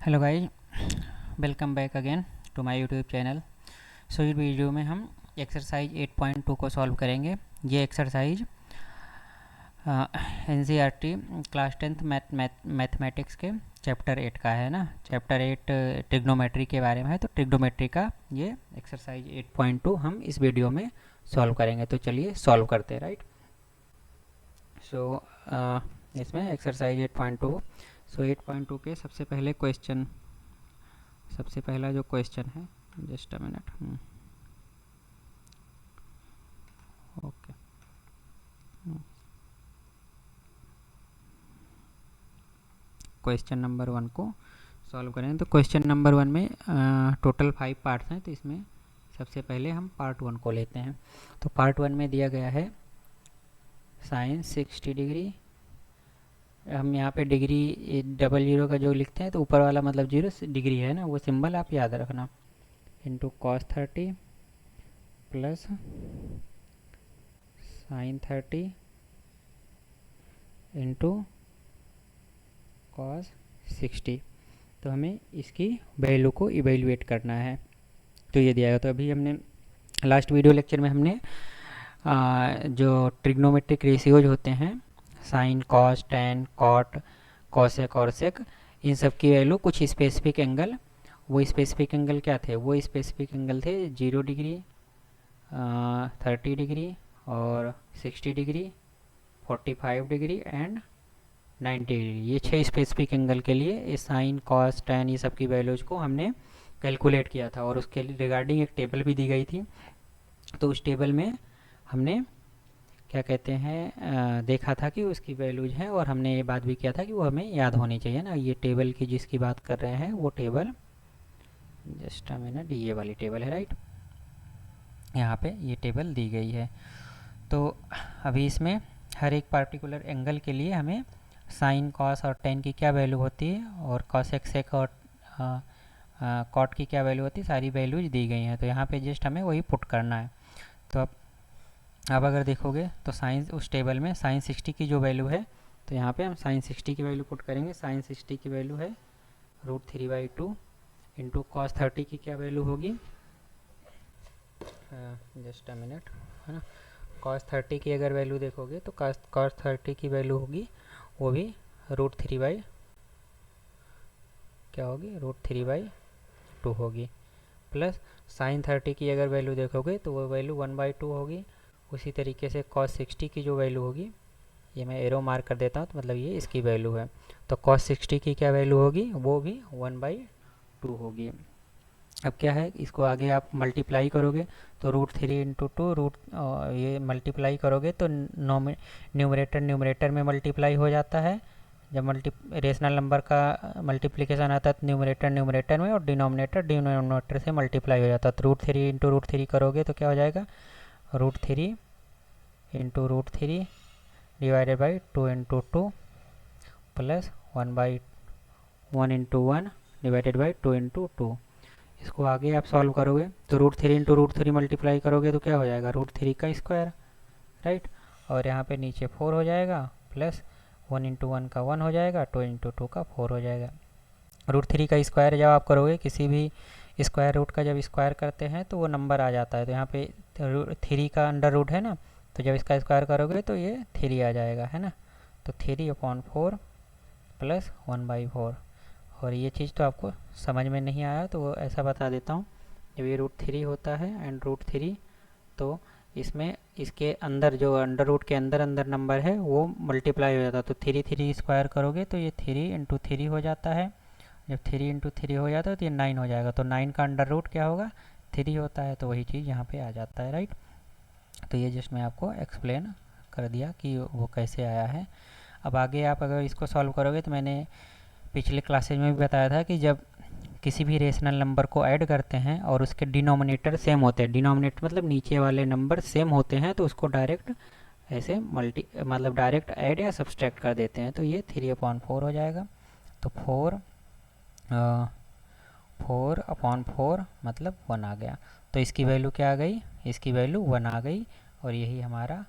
Hello guys, welcome back again to my YouTube channel. So इस video में हम exercise 8.2 को सॉल्व करेंगे। ये exercise NCERT class 10th mathematics के चैप्टर 8 का है ना। चैप्टर 8 ट्रिग्नोमेट्री के बारे में है, तो ट्रिग्नोमेट्री का ये एक्सरसाइज 8.2 हम इस वीडियो में सॉल्व करेंगे। तो चलिए सॉल्व करते हैं, राइट। सो इसमें एक्सरसाइज 8.2। सो 8.2 के सबसे पहला जो क्वेश्चन है, just a minute. Okay, question number 1 को सॉल्व करें। तो क्वेश्चन नंबर 1 में टोटल 5 पार्ट्स हैं, तो इसमें सबसे पहले हम पार्ट 1 को लेते हैं। तो पार्ट 1 में दिया गया है साइन 60 डिग्री। हम यहाँ पे डिग्री डबल जीरो का जो लिखते हैं, तो ऊपर वाला मतलब 0 डिग्री है ना, वो सिंबल आप याद रखना। Into cos 30 plus sign 30 into cos 60। तो हमें इसकी वैल्यू को इवेल्युएट करना है। तो ये दिया गया। तो अभी हमने लास्ट वीडियो लेक्चर में हमने जो ट्रिग्नोमेट्रिक रेशियोज होते हैं, sine, cos, tan, cot, cosec और सेक, इन सब की वैल्यू कुछ स्पेसिफिक एंगल, वो स्पेसिफिक एंगल क्या थे? वो स्पेसिफिक एंगल थे 0 डिग्री, 30 डिग्री और 60 डिग्री, 45 डिग्री एंड 90 डिग्री। ये 6 स्पेसिफिक एंगल के लिए ये साइन, कॉस, टेन, ये सब की वैल्यूज को हमने कैलकुलेट किया था, और उसके रिगार्डिंग एक टेबल भी दी गई थी। तो उस टेबल में हमने क्या कहते हैं देखा था कि उसकी वैल्यूज हैं, और हमने ये बात भी किया था कि वो हमें याद होनी चाहिए ना। ये टेबल की जिसकी बात कर रहे हैं वो टेबल, जस्ट अ मिनट, ये वाली टेबल है, राइट। यहाँ पे ये टेबल दी गई है। तो अभी इसमें हर एक पार्टिकुलर एंगल के लिए हमें साइन, कॉस और टेन की क्या वैल्यू होती है, और कॉसेक, सेक और कॉट की क्या वैल्यू होती है, सारी वैल्यूज दी गई हैं। तो यहाँ पे जस्ट हमें वही पुट करना है। तो अब अगर देखोगे तो साइन, उस टेबल में साइन 60 की जो वैल्यू है, तो यहाँ पे हम साइन 60 की वैल्यू पुट करेंगे। साइन 60 की वैल्यू है √3/2 इंटू कॉस 30 की क्या वैल्यू होगी, जस्ट अ मिनट, है ना। कॉस 30 की अगर वैल्यू देखोगे तो कॉस 30 की वैल्यू होगी वो भी √3 क्या होगी, √3/2 होगी। प्लस साइन 30 की अगर वैल्यू देखोगे तो वो वैल्यू 1/2 होगी। उसी तरीके से कॉस 60 की जो वैल्यू होगी, ये मैं एरो मार्क कर देता हूँ, तो मतलब ये इसकी वैल्यू है। तो कॉस 60 की क्या वैल्यू होगी, वो भी 1/2 होगी। अब क्या है, इसको आगे आप मल्टीप्लाई करोगे तो √3 इंटू 2 ये मल्टीप्लाई करोगे तो न्यूमरेटर में मल्टीप्लाई हो जाता है। जब रेशनल नंबर का मल्टीप्लिकेशन आता है तो न्यूमरेटर में, और डिनोमिनेटर से मल्टीप्लाई हो जाता है। तो √3 इंटू √3 करोगे तो क्या हो जाएगा, √3 into √3 divided by 2 into 2 plus 1/1 into 1 divided by 2 into 2। इसको आगे आप सॉल्व करोगे तो √3 इंटू √3 मल्टीप्लाई करोगे तो क्या हो जाएगा, √3 का स्क्वायर, राइट। और यहाँ पे नीचे 4 हो जाएगा, प्लस 1 इंटू 1 का 1 हो जाएगा, 2 इंटू 2 का 4 हो जाएगा। √3 का स्क्वायर जब आप करोगे, किसी भी स्क्वायर रूट का जब स्क्वायर करते हैं तो वो नंबर आ जाता है। तो यहाँ पे 3 का अंडर रूट है ना, तो जब इसका स्क्वायर करोगे तो ये 3 आ जाएगा, है ना। तो 3/4 प्लस 1/4। और ये चीज़ तो आपको समझ में नहीं आया तो ऐसा बता देता हूँ। जब ये √3 होता है एंड √3, तो इसमें इसके अंदर जो अंडर रूट के अंदर अंदर नंबर है वो मल्टीप्लाई हो जाता है। तो 3 स्क्वायर करोगे तो ये 3 इंटू 3 हो जाता है। जब 3 इंटू 3 हो जाता है तो ये 9 हो जाएगा। तो 9 का अंडर रूट क्या होगा, 3 होता है। तो वही चीज़ यहाँ पे आ जाता है, राइट। तो ये जस्ट मैं आपको एक्सप्लेन कर दिया कि वो कैसे आया है। अब आगे आप अगर इसको सॉल्व करोगे, तो मैंने पिछले क्लासेज में भी बताया था कि जब किसी भी रेशनल नंबर को ऐड करते हैं और उसके डिनोमिनेटर सेम होते हैं, डिनोमिनेटर मतलब नीचे वाले नंबर सेम होते हैं, तो उसको डायरेक्ट ऐसे मतलब डायरेक्ट ऐड या सब्सट्रैक्ट कर देते हैं। तो ये 3/4 हो जाएगा। तो 4/4 मतलब 1 आ गया। तो इसकी वैल्यू क्या आ गई, इसकी वैल्यू 1 आ गई, और यही हमारा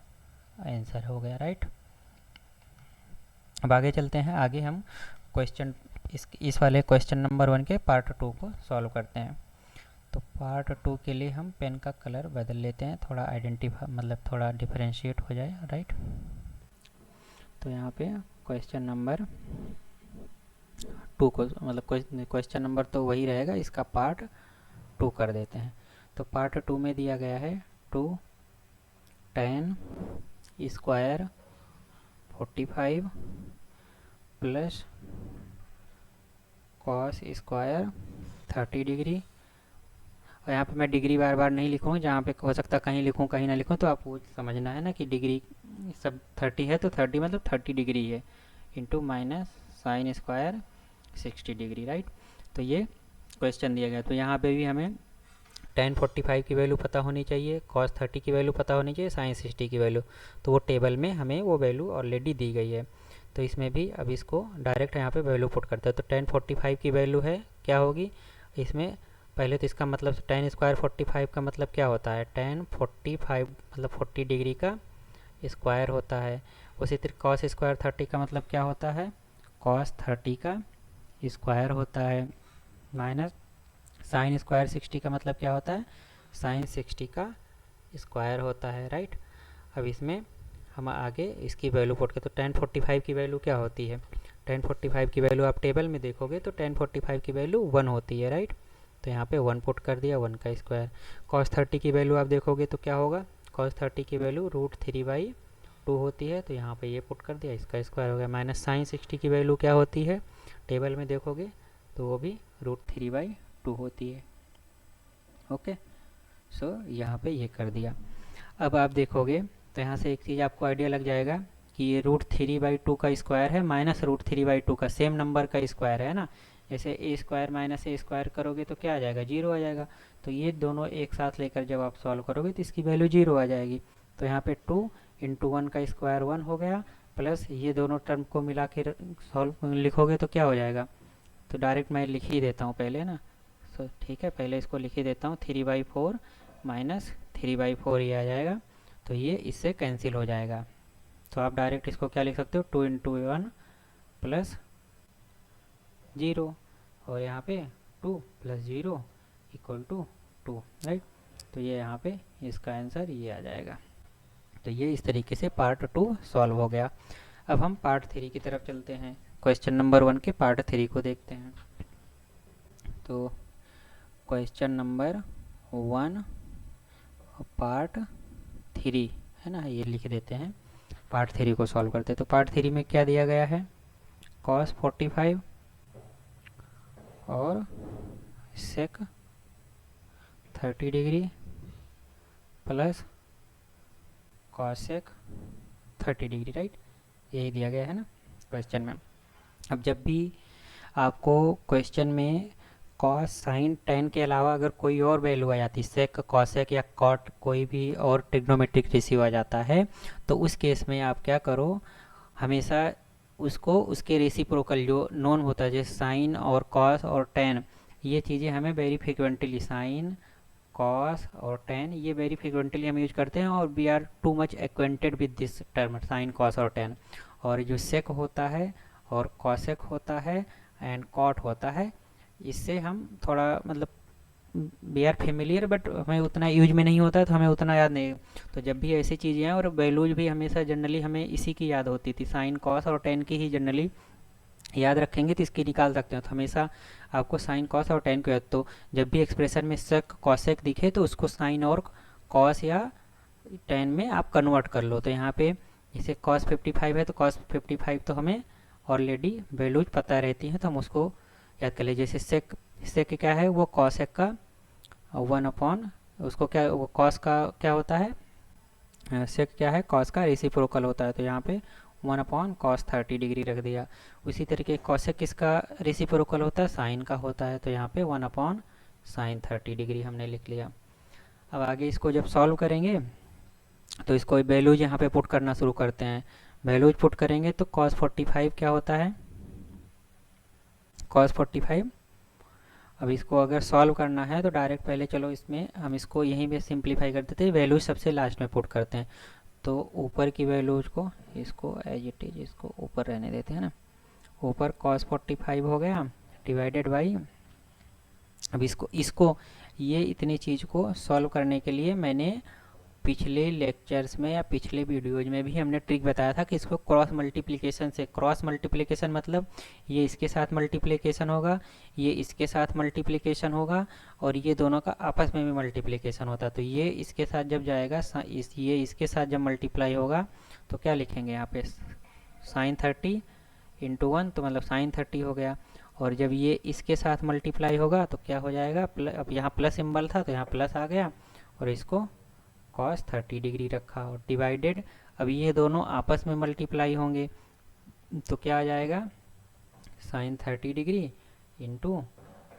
आंसर हो गया, राइट। अब आगे चलते हैं। आगे हम क्वेश्चन इस वाले क्वेश्चन नंबर 1 के पार्ट 2 को सॉल्व करते हैं। तो पार्ट 2 के लिए हम पेन का कलर बदल लेते हैं, थोड़ा आइडेंटिफाई मतलब थोड़ा डिफरेंशिएट हो जाए, राइट। तो यहाँ पे क्वेश्चन नंबर 2 को मतलब क्वेश्चन नंबर तो वही रहेगा, इसका पार्ट 2 कर देते हैं। तो पार्ट 2 में दिया गया है 2 tan square 45 plus cos square 30 degree. और यहाँ पे मैं डिग्री बार बार नहीं लिखूँ, जहाँ पे हो सकता कहीं लिखूँ कहीं ना लिखूँ, तो आपको समझना है ना कि डिग्री सब 30 है तो 30 मतलब 30 डिग्री है, into minus sine square 60 degree, right. तो ये क्वेश्चन दिया गया। तो यहाँ पे भी हमें tan 45 की वैल्यू पता होनी चाहिए, cos 30 की वैल्यू पता होनी चाहिए, sin 60 की वैल्यू, तो वो टेबल में हमें वो वैल्यू ऑलरेडी दी गई है। तो इसमें भी अब इसको डायरेक्ट यहाँ पे वैल्यू पुट करते हैं। तो tan 45 की वैल्यू है क्या होगी इसमें, पहले तो इसका मतलब tan स्क्वायर 45 का मतलब क्या होता है, tan 45 मतलब 40 डिग्री का स्क्वायर होता है। उसी तरह cos स्क्वायर 30 का मतलब क्या होता है, cos 30 का स्क्वायर होता है, माइनस साइन स्क्वायर 60 का मतलब क्या होता है, साइन 60 का स्क्वायर होता है, राइट। अब इसमें हम आगे इसकी वैल्यू पुट करते। तो tan 45 की वैल्यू क्या होती है, tan 45 की वैल्यू आप टेबल में देखोगे तो tan 45 की वैल्यू 1 होती है, राइट। तो यहाँ पे 1 पुट कर दिया, 1 का स्क्वायर। cos 30 की वैल्यू आप देखोगे तो क्या होगा, cos 30 की वैल्यू √3/2 होती है, तो यहाँ पे ये पुट कर दिया, इसका स्क्वायर हो गया। माइनस साइन 60 की वैल्यू क्या होती है, टेबल में देखोगे तो वो भी √3/2 होती है, ओके। सो यहाँ पे ये कर दिया। अब आप देखोगे तो यहाँ से एक चीज़ आपको आइडिया लग जाएगा कि ये √3/2 का स्क्वायर है माइनस √3/2 का, सेम नंबर का स्क्वायर है ना। जैसे ए स्क्वायर माइनस ए स्क्वायर करोगे तो क्या आ जाएगा, 0 आ जाएगा। तो ये दोनों एक साथ लेकर जब आप सॉल्व करोगे तो इसकी वैल्यू 0 आ जाएगी। तो यहाँ पे 2 × 1 का स्क्वायर 1 हो गया, प्लस ये दोनों टर्म को मिला के सॉल्व लिखोगे तो क्या हो जाएगा। तो डायरेक्ट मैं लिख ही देता हूँ पहले ना, सो ठीक है, पहले इसको लिख ही देता हूँ, 3/4 माइनस 3/4 ये आ जाएगा। तो ये इससे कैंसिल हो जाएगा। तो आप डायरेक्ट इसको क्या लिख सकते हो, 2 × 1 प्लस 0, और यहाँ पे 2 + 0 = 2, राइट। तो ये यहाँ पे इसका आंसर ये आ जाएगा। तो ये इस तरीके से पार्ट 2 सॉल्व हो गया। अब हम पार्ट 3 की तरफ चलते हैं, क्वेश्चन नंबर 1 के पार्ट 3 को देखते हैं। तो क्वेश्चन नंबर 1 पार्ट 3 है ना, ये लिख देते हैं, पार्ट 3 को सॉल्व करते हैं। तो पार्ट 3 में क्या दिया गया है, cos 45 और sec 30 degree plus cosec 30 degree, right. यही दिया गया है ना क्वेश्चन में। अब जब भी आपको क्वेश्चन में कॉस साइन टेन के अलावा अगर कोई और वैल्यू आ जाती है, सेक कॉसेक या कॉट, कोई भी और ट्रिग्नोमेट्रिक रेशियो आ जाता है, तो उस केस में आप क्या करो, हमेशा उसको उसके रेसिप्रोकल जो नोन होता है, जैसे साइन और कॉस और टेन, ये चीज़ें हमें वेरी फ्रिक्वेंटली, साइन कॉस और टेन ये वेरी फ्रिक्वेंटली हम यूज करते हैं, और we are too much acquainted with this term sine cos और टेन। और जो सेक होता है और कॉसेक होता है एंड कॉट होता है, इससे हम थोड़ा मतलब वी आर फेमिलियर, बट हमें उतना यूज में नहीं होता है, तो हमें उतना याद नहीं। तो जब भी ऐसी चीज़ें हैं, और वैल्यूज भी हमेशा जनरली हमें इसी की याद होती थी, साइन कॉस और टेन की ही जनरली याद रखेंगे तो इसकी निकाल सकते हैं। तो हमेशा आपको साइन कॉस और टेन को याद, तो जब भी एक्सप्रेशन में सेक कॉसेक दिखे तो उसको साइन और कॉस या टेन में आप कन्वर्ट कर लो। तो यहाँ पे जैसे cos 55 है तो cos 55 तो हमें ऑलरेडी वैल्यूज पता रहती हैं, तो हम उसको याद कर लीजिए। जैसे सेक क्या है, वो कॉसेक का 1/, उसको क्या, वो कॉस का क्या होता है, सेक क्या है, कॉस का रेसिप्रोकल होता है, तो यहाँ पे 1/cos 30 डिग्री रख दिया। उसी तरीके कॉसेक किसका रेसिप्रोकल होता है, साइन का होता है, तो यहाँ पे 1/sin 30 डिग्री हमने लिख लिया। अब आगे इसको जब सॉल्व करेंगे तो इसको वैल्यूज यहाँ पे पुट करना शुरू करते हैं। वैल्यूज पुट करेंगे तो cos 45 क्या होता है, cos 45। अब इसको अगर सॉल्व करना है तो डायरेक्ट पहले चलो इसमें हम इसको यहीं पे सिंप्लीफाई कर देते हैं, वैल्यूज सबसे लास्ट में पुट करते हैं। तो ऊपर की वैल्यूज को इसको एज इट इज इसको ऊपर रहने देते हैं ना, ऊपर cos 45 हो गया डिवाइडेड बाई, अब इसको ये इतनी चीज़ को सॉल्व करने के लिए मैंने पिछले लेक्चर्स में या पिछले वीडियोज में भी हमने ट्रिक बताया था कि इसको क्रॉस मल्टीप्लिकेशन से, क्रॉस मल्टीप्लिकेशन मतलब ये इसके साथ मल्टीप्लिकेशन होगा, ये इसके साथ मल्टीप्लिकेशन होगा और ये दोनों का आपस में भी मल्टीप्लिकेशन होता है। तो ये इसके साथ जब जाएगा, ये इसके साथ जब मल्टीप्लाई होगा तो क्या लिखेंगे यहाँ पे साइन 30 इंटू 1, तो मतलब साइन 30 हो गया। और जब ये इसके साथ मल्टीप्लाई होगा तो क्या हो जाएगा, अब यहाँ प्लस सिंबल था तो यहाँ प्लस आ गया और इसको cos 30 डिग्री रखा और डिवाइडेड, अब ये दोनों आपस में मल्टीप्लाई होंगे तो क्या आ जाएगा sine 30 degree into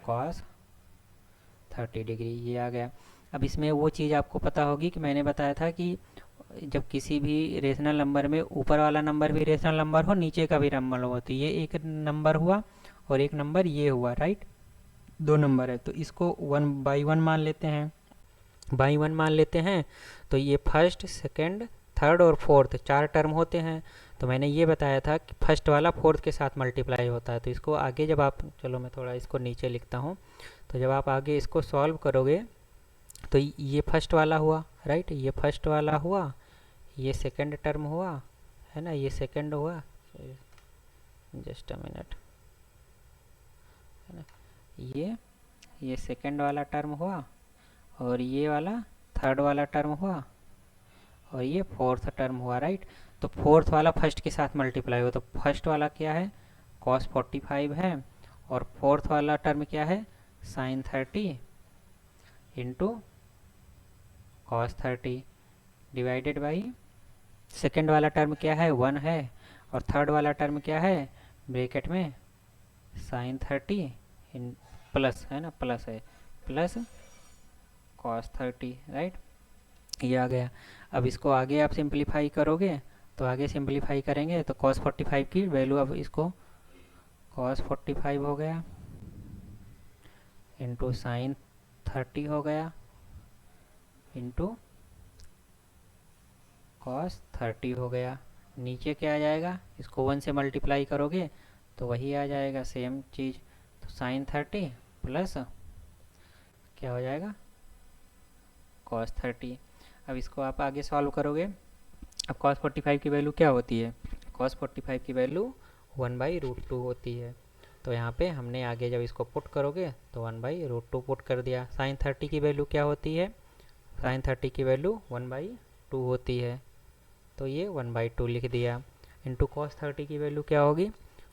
cos 30 degree, ये आ गया। अब इसमें वो चीज़ आपको पता होगी कि मैंने बताया था कि जब किसी भी रेशनल नंबर में ऊपर वाला नंबर भी रेशनल नंबर हो, नीचे का भी नंबर हो, तो ये एक नंबर हुआ और एक नंबर ये हुआ, राइट, दो नंबर है, तो इसको 1/1 मान लेते हैं, बाई 1 मान लेते हैं। तो ये फर्स्ट, सेकंड, थर्ड और फोर्थ 4 टर्म होते हैं। तो मैंने ये बताया था कि फर्स्ट वाला फोर्थ के साथ मल्टीप्लाई होता है। तो इसको आगे जब आप, चलो मैं थोड़ा इसको नीचे लिखता हूँ, तो जब आप आगे इसको सॉल्व करोगे तो ये फर्स्ट वाला हुआ, राइट, ये फर्स्ट वाला हुआ, ये सेकंड टर्म हुआ, है ना, ये सेकंड हुआ, जस्ट अ मिनट, है ना, ये सेकंड वाला टर्म हुआ और ये वाला थर्ड वाला टर्म हुआ और ये फोर्थ टर्म हुआ, राइट। तो फोर्थ वाला फर्स्ट के साथ मल्टीप्लाई हुआ, तो फर्स्ट वाला क्या है cos 45 है और फोर्थ वाला टर्म क्या है sine 30 into cos 30 divided by, second वाला टर्म क्या है 1 है और थर्ड वाला टर्म क्या है ब्रैकेट में साइन 30 इन प्लस, है ना, प्लस है, प्लस cos 30, राइट, ये आ गया। अब इसको आगे आप सिंप्लीफाई करोगे तो आगे सिंप्लीफाई करेंगे तो cos 45 की वैल्यू, अब इसको cos 45 हो गया इंटू साइन 30 हो गया इंटू cos 30 हो गया। नीचे क्या आ जाएगा, इसको 1 से मल्टीप्लाई करोगे तो वही आ जाएगा सेम चीज़, तो साइन 30 प्लस क्या हो जाएगा cos 30। अब इसको आप आगे सॉल्व करोगे, अब cos 45 की वैल्यू क्या होती है, cos 45 की वैल्यू 1/√2 होती है। तो यहाँ पे हमने आगे जब इसको पुट करोगे तो 1/√2 पुट कर दिया। साइन 30 की वैल्यू क्या होती है, साइन 30 की वैल्यू 1/2 होती है, तो ये 1/2 लिख दिया। इंटू cos 30 की वैल्यू क्या होगी,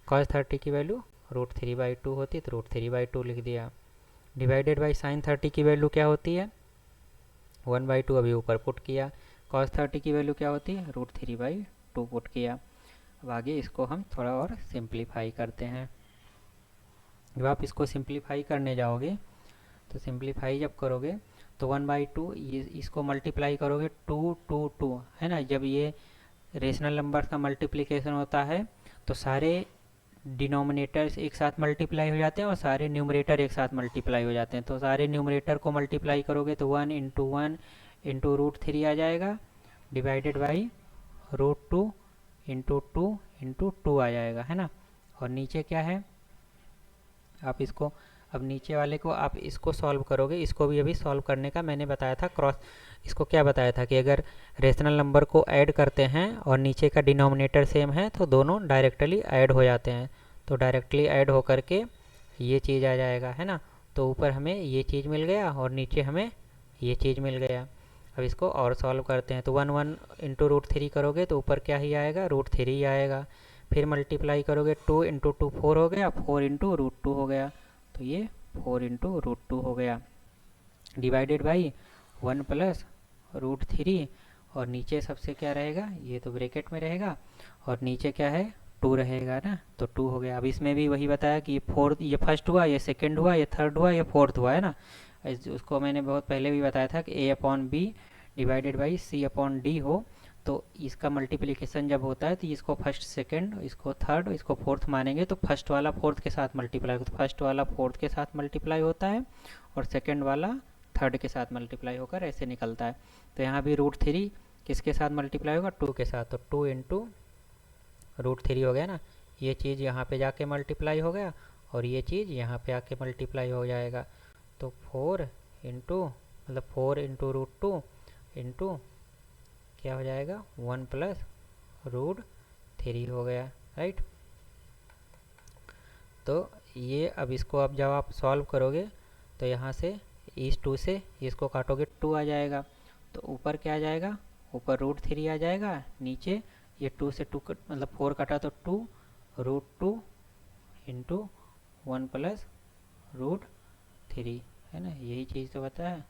cos 30 की वैल्यू √3/2 होती है, तो √3/2 लिख दिया। डिवाइडेड बाई साइन 30 की वैल्यू क्या होती है 1/2, अभी ऊपर पुट किया। cos 30 की वैल्यू क्या होती है √3/2 पुट किया। अब आगे इसको हम थोड़ा और सिंप्लीफाई करते हैं। जब आप इसको सिंप्लीफाई करने जाओगे तो सिंप्लीफाई जब करोगे तो 1/2, ये इसको मल्टीप्लाई करोगे 2 2 2, है ना। जब ये रेशनल नंबर का मल्टीप्लिकेशन होता है तो सारे डिनोमिनेटर्स एक साथ मल्टीप्लाई हो जाते हैं और सारे न्यूमरेटर एक साथ मल्टीप्लाई हो जाते हैं। तो सारे न्यूमरेटर को मल्टीप्लाई करोगे तो 1 इंटू 1 इंटू √3 आ जाएगा डिवाइडेड बाई √2 इंटू 2 इंटू 2 आ जाएगा, है ना। और नीचे क्या है, आप इसको, अब नीचे वाले को आप इसको सॉल्व करोगे, इसको भी अभी सॉल्व करने का मैंने बताया था। क्रॉस, इसको क्या बताया था कि अगर रेशनल नंबर को ऐड करते हैं और नीचे का डिनोमिनेटर सेम है तो दोनों डायरेक्टली ऐड हो जाते हैं। तो डायरेक्टली ऐड हो करके ये चीज़ आ जाएगा, है ना। तो ऊपर हमें ये चीज़ मिल गया और नीचे हमें ये चीज़ मिल गया। अब इसको और सॉल्व करते हैं तो 1 1 इंटू √3 करोगे तो ऊपर क्या ही आएगा √3 ही आएगा। फिर मल्टीप्लाई करोगे 2 इंटू 2 4 हो गया, 4 इंटू √2 हो गया, तो ये 4 इंटू √2 हो गया। डिवाइडेड बाई 1 प्लस √3 और नीचे सबसे क्या रहेगा, ये तो ब्रैकेट में रहेगा और नीचे क्या है 2 रहेगा ना, तो 2 हो गया। अब इसमें भी वही बताया कि ये फर्स्ट हुआ, ये सेकंड हुआ, ये थर्ड हुआ, ये फोर्थ हुआ, है ना। उसको मैंने बहुत पहले भी बताया था कि A/B डिवाइडेड बाई C/D हो, तो इसका मल्टीप्लिकेशन जब होता है तो इसको फर्स्ट सेकंड, इसको थर्ड, इसको फोर्थ मानेंगे तो फर्स्ट वाला फोर्थ के साथ मल्टीप्लाई होता है, तो फर्स्ट वाला फोर्थ के साथ मल्टीप्लाई होता है और सेकंड वाला थर्ड के साथ मल्टीप्लाई होकर ऐसे निकलता है। तो यहाँ भी √3 किसके साथ मल्टीप्लाई होगा 2 के साथ, तो 2 इंटू √3 हो गया ना, ये चीज़ यहाँ पे जाके मल्टीप्लाई हो गया और ये चीज़ यहाँ पे आके मल्टीप्लाई हो जाएगा। तो 4 इंटू मतलब 4 इंटू √2 इंटू क्या हो जाएगा 1 प्लस √3 हो गया, राइट। तो ये अब इसको अब जब आप सॉल्व करोगे तो यहाँ से इस 2 से इसको काटोगे 2 आ जाएगा। तो ऊपर क्या आ जाएगा, ऊपर √3 आ जाएगा, नीचे ये 2 से 2 मतलब 4 कटा तो 2 √2 इंटू 1 प्लस √3, है ना, यही चीज़ तो बता है,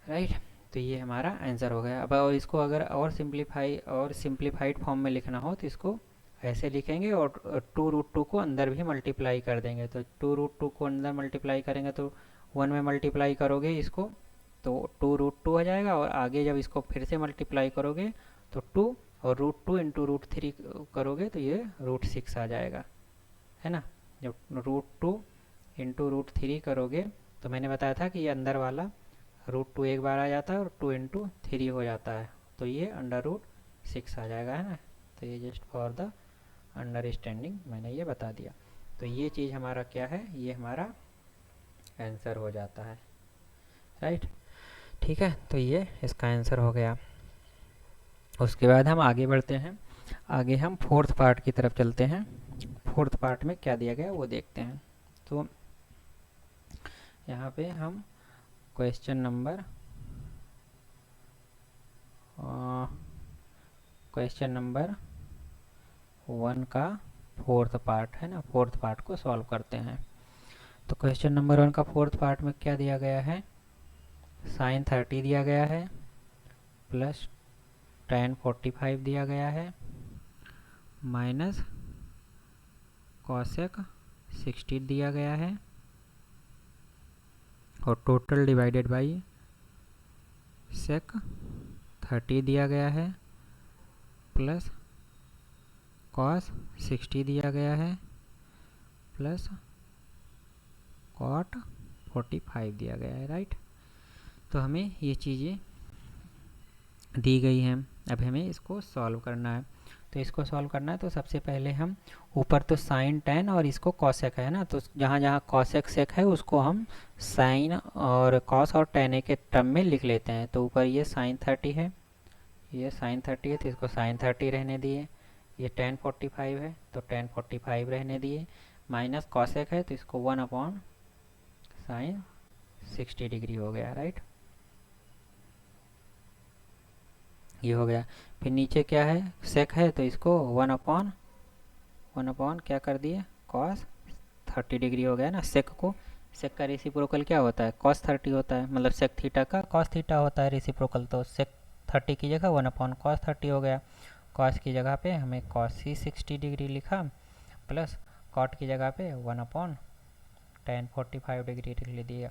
राइट। तो ये हमारा आंसर हो गया। अब और इसको अगर और सिंप्लीफाइड फॉर्म में लिखना हो तो इसको ऐसे लिखेंगे और 2√2 को अंदर भी मल्टीप्लाई कर देंगे। तो 2√2 को अंदर मल्टीप्लाई करेंगे तो 1 में मल्टीप्लाई करोगे इसको तो 2√2 हो जाएगा, और आगे जब इसको फिर से मल्टीप्लाई करोगे तो 2 और √2 इंटू √3 करोगे तो ये √6 आ जाएगा, है ना। जब √2 इंटू √3 करोगे तो मैंने बताया था कि ये अंदर वाला √2 एक बार आ जाता है और 2 इंटू 3 हो जाता है, तो ये √6 आ जाएगा, है ना। तो ये जस्ट फॉर द अंडरस्टैंडिंग मैंने ये बता दिया। तो ये चीज़ हमारा क्या है, ये हमारा आंसर हो जाता है, राइट। ठीक है, तो ये इसका आंसर हो गया। उसके बाद हम आगे बढ़ते हैं, आगे हम 4th पार्ट की तरफ चलते हैं। 4th पार्ट में क्या दिया गया वो देखते हैं। तो यहाँ पे हम क्वेश्चन नंबर 1 का 4th पार्ट, है ना, 4th पार्ट को सॉल्व करते हैं। तो क्वेश्चन नंबर 1 का 4th पार्ट में क्या दिया गया है, sin 30 दिया गया है प्लस tan 45 दिया गया है माइनस cosec 60 दिया गया है और टोटल डिवाइडेड बाई sec 30 दिया गया है प्लस cos 60 दिया गया है प्लस cot 45 दिया गया है, राइट। तो हमें ये चीज़ें दी गई हैं, अब हमें इसको सॉल्व करना है। तो इसको सॉल्व करना है तो सबसे पहले हम ऊपर तो साइन tan और इसको कॉसेक है ना, तो जहाँ जहाँ कॉसेक सेक है उसको हम साइन और कॉस और tan के टर्म में लिख लेते हैं। तो ऊपर ये sin 30 है, ये sin 30 है तो इसको sin 30 रहने दिए, ये tan 45 है तो tan 45 रहने दिए, माइनस कॉसेक है तो इसको 1/sin 60 डिग्री हो गया, राइट। ये हो गया। फिर नीचे क्या है, सेक है तो इसको 1/1 क्या कर दिए, cos 30 डिग्री हो गया ना। सेक का रेसिप्रोकल क्या होता है, cos 30 होता है, मतलब सेक थीटा का cos थीटा होता है रेसिप्रोकल। तो सेक 30 की जगह 1/cos 30 हो गया, cos की जगह पे हमें cos 60 डिग्री लिखा प्लस cot की जगह पे 1/tan 45 डिग्री लिख दिया।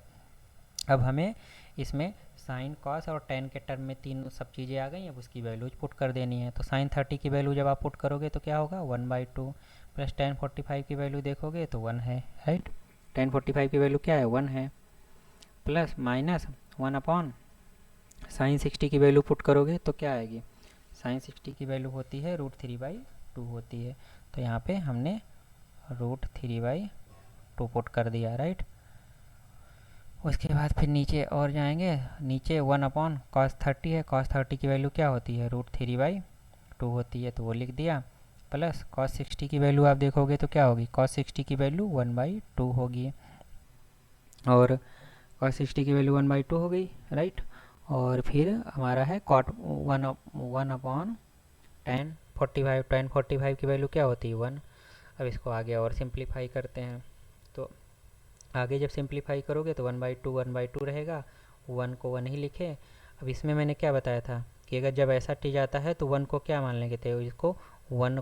अब हमें इसमें साइन कॉस और tan के टर्म में तीन सब चीज़ें आ गई, अब उसकी वैल्यूज पुट कर देनी है। तो साइन 30 की वैल्यू जब आप पुट करोगे तो क्या होगा 1/2 प्लस tan 45 की वैल्यू देखोगे तो 1 है, राइट। tan 45 की वैल्यू क्या है 1 है, प्लस माइनस 1/sin 60 की वैल्यू पुट करोगे तो क्या आएगी, sin 60 की वैल्यू होती है √3/2 होती है। तो यहाँ पे हमने √3/2 पुट कर दिया, राइट। उसके बाद फिर नीचे और जाएंगे, नीचे 1/cos 30 है, cos 30 की वैल्यू क्या होती है √3/2 होती है, तो वो लिख दिया, प्लस cos 60 की वैल्यू आप देखोगे तो क्या होगी, cos 60 की वैल्यू 1/2 होगी, और cos 60 की वैल्यू 1/2 हो गई, राइट। और फिर हमारा है cot 1/tan 45 की वैल्यू क्या होती है 1। अब इसको आगे और सिंप्लीफाई करते हैं, तो आगे जब सिंप्लीफाई करोगे तो 1/2 रहेगा, 1 को 1 ही लिखे। अब इसमें मैंने क्या बताया था कि अगर जब ऐसा चीज़ आता है तो 1 को क्या मान लेंगे, तो इसको 1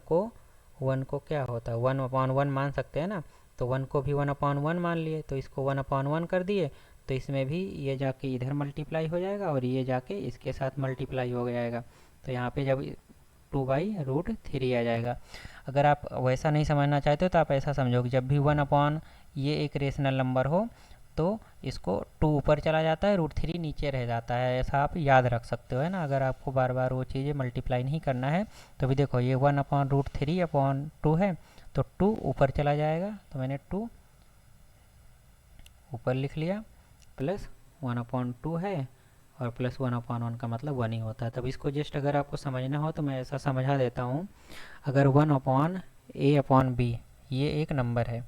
को क्या होता है 1/1 मान सकते हैं ना, तो 1 को भी 1/1 मान लिए, तो इसको 1/1 कर दिए, तो इसमें भी ये जाके इधर मल्टीप्लाई हो जाएगा और ये जाके इसके साथ मल्टीप्लाई हो जाएगा। तो यहाँ पे जब 2/√3 आ जाएगा। अगर आप वैसा नहीं समझना चाहते हो तो आप ऐसा समझो कि जब भी 1/, ये एक रेशनल नंबर हो तो इसको 2 ऊपर चला जाता है, √3 नीचे रह जाता है। ऐसा आप याद रख सकते हो, है ना। अगर आपको बार बार वो चीज़ें मल्टीप्लाई नहीं करना है तो भी देखो ये 1/√3/2 है, तो 2 ऊपर चला जाएगा, तो मैंने 2 ऊपर लिख लिया, प्लस 1/2 है, और प्लस 1/1 का मतलब 1 ही होता है। तब इसको जस्ट अगर आपको समझना हो तो मैं ऐसा समझा देता हूँ। अगर 1/a/b ये एक नंबर है।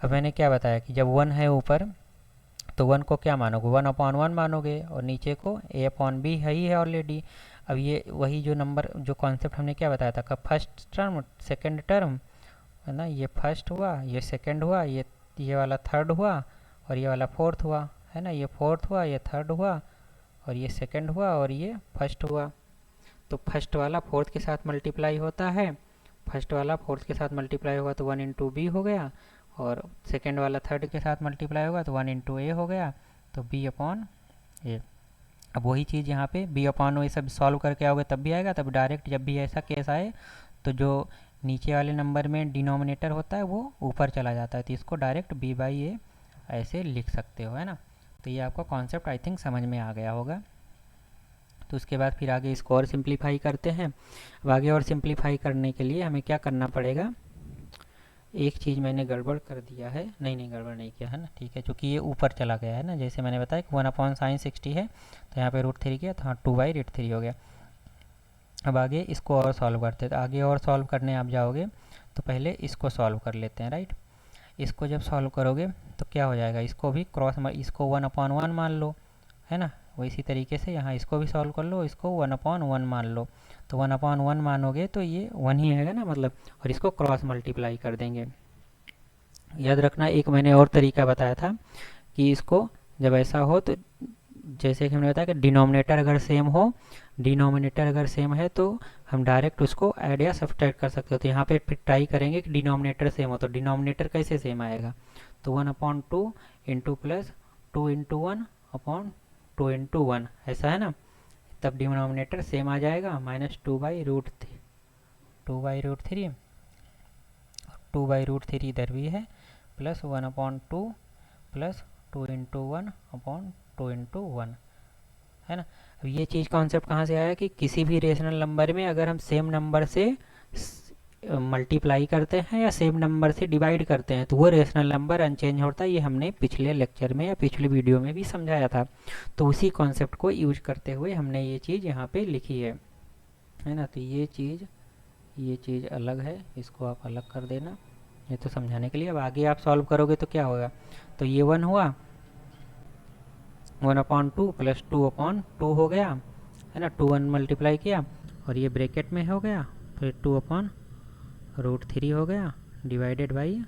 अब मैंने क्या बताया कि जब 1 है ऊपर तो 1 को क्या मानोगे, 1/1 मानोगे, और नीचे को a/b है ही है ऑलरेडी। अब ये वही जो नंबर जो कॉन्सेप्ट हमने क्या बताया था, कब फर्स्ट टर्म सेकेंड टर्म, है ना। ये फर्स्ट हुआ, ये सेकेंड हुआ, ये वाला थर्ड हुआ, और ये वाला फोर्थ हुआ, है ना। ये फोर्थ हुआ, ये थर्ड हुआ, और ये सेकेंड हुआ, और ये फर्स्ट हुआ। तो फर्स्ट वाला फोर्थ के साथ मल्टीप्लाई होता है, फर्स्ट वाला फोर्थ के साथ मल्टीप्लाई होगा तो 1 × b हो गया, और सेकेंड वाला थर्ड के साथ मल्टीप्लाई होगा तो 1 × a हो गया, तो b/a। अब वही चीज़ यहाँ पे b/a सब सॉल्व करके आओगे तब भी आएगा। तब डायरेक्ट जब भी ऐसा केस आए तो जो नीचे वाले नंबर में डिनोमिनेटर होता है वो ऊपर चला जाता है, तो इसको डायरेक्ट b/a ऐसे लिख सकते हो, है ना। तो ये आपका कॉन्सेप्ट आई थिंक समझ में आ गया होगा। तो उसके बाद फिर आगे इसको और सिंप्लीफाई करते हैं। अब आगे और सिंप्लीफाई करने के लिए हमें क्या करना पड़ेगा, एक चीज़ मैंने गड़बड़ कर दिया है, नहीं गड़बड़ नहीं किया है ना, ठीक है, क्योंकि ये ऊपर चला गया है ना। जैसे मैंने बताया कि 1/sin60 है, तो यहाँ पे √3 किया, तो हाँ 2/√3 हो गया। अब आगे इसको और सॉल्व करते हैं। तो आगे और सॉल्व करने आप जाओगे तो पहले इसको सॉल्व कर लेते हैं, राइट। इसको जब सॉल्व करोगे तो क्या हो जाएगा, इसको भी इसको 1/1 मान लो, है ना। वो इसी तरीके से यहाँ इसको भी सॉल्व कर लो, इसको 1/1 मान लो। तो 1/1 मानोगे तो ये 1 ही आएगा ना मतलब, और इसको क्रॉस मल्टीप्लाई कर देंगे। याद रखना, एक मैंने और तरीका बताया था कि इसको जब ऐसा हो तो जैसे कि हमने बताया कि डिनोमिनेटर अगर सेम है तो हम डायरेक्ट उसको ऐड या सब्ट्रैक्ट कर सकते हो। तो यहाँ पे ट्राई करेंगे कि डिनोमिनेटर सेम हो, तो डिनोमिनेटर कैसे सेम आएगा, तो 1/2 इंटू प्लस 2 × 1 अपॉन 2 × 1 ऐसा है ना। तब डिनोमिनेटर सेम आ जाएगा, माइनस 2/√3 इधर भी है, प्लस 1/2 प्लस 2 × 1 अपॉन 2 × 1, है ना। अब ये चीज़ कॉन्सेप्ट कहाँ से आया कि किसी भी रेशनल नंबर में अगर हम सेम नंबर से मल्टीप्लाई करते हैं या सेम नंबर से डिवाइड करते हैं तो वो रेशनल नंबर अनचेंज होता है। ये हमने पिछले लेक्चर में या पिछले वीडियो में भी समझाया था। तो उसी कॉन्सेप्ट को यूज करते हुए हमने ये चीज़ यहाँ पे लिखी है ना। तो ये चीज़ अलग है, इसको आप अलग कर देना, ये तो समझाने के लिए। अब आगे आप सॉल्व करोगे तो क्या होगा, तो ये 1 हुआ, 1/2 प्लस 2/2 हो गया, है ना। 2 1 मल्टीप्लाई किया और ये ब्रैकेट में हो गया, फिर 2/√3 हो गया, डिवाइडेड बाई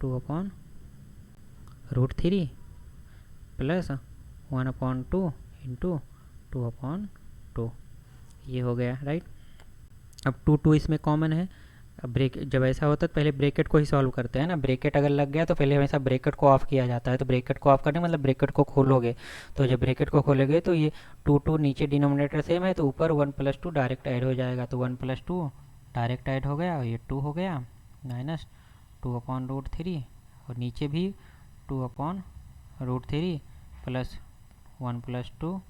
2/√3 प्लस 1/2 इंटू 2/2, ये हो गया, राइट। अब 2 इसमें कॉमन है। अब जब ऐसा होता है तो पहले ब्रैकेट को ही सॉल्व करते हैं ना। ब्रैकेट अगर लग गया तो पहले हमेशा ब्रैकेट को ऑफ किया जाता है। तो ब्रैकेट को ऑफ करने मतलब ब्रैकेट को खोलोगे, तो जब ब्रैकेट को खोलोगे तो ये 2 नीचे डिनोमिनेटर सेम है तो ऊपर 1 + 2 डायरेक्ट ऐड हो जाएगा, तो 1 + 2 डायरेक्ट ऐड हो गया और ये 2 हो गया, माइनस 2/√3, और नीचे भी 2/√3 प्लस 1 + 2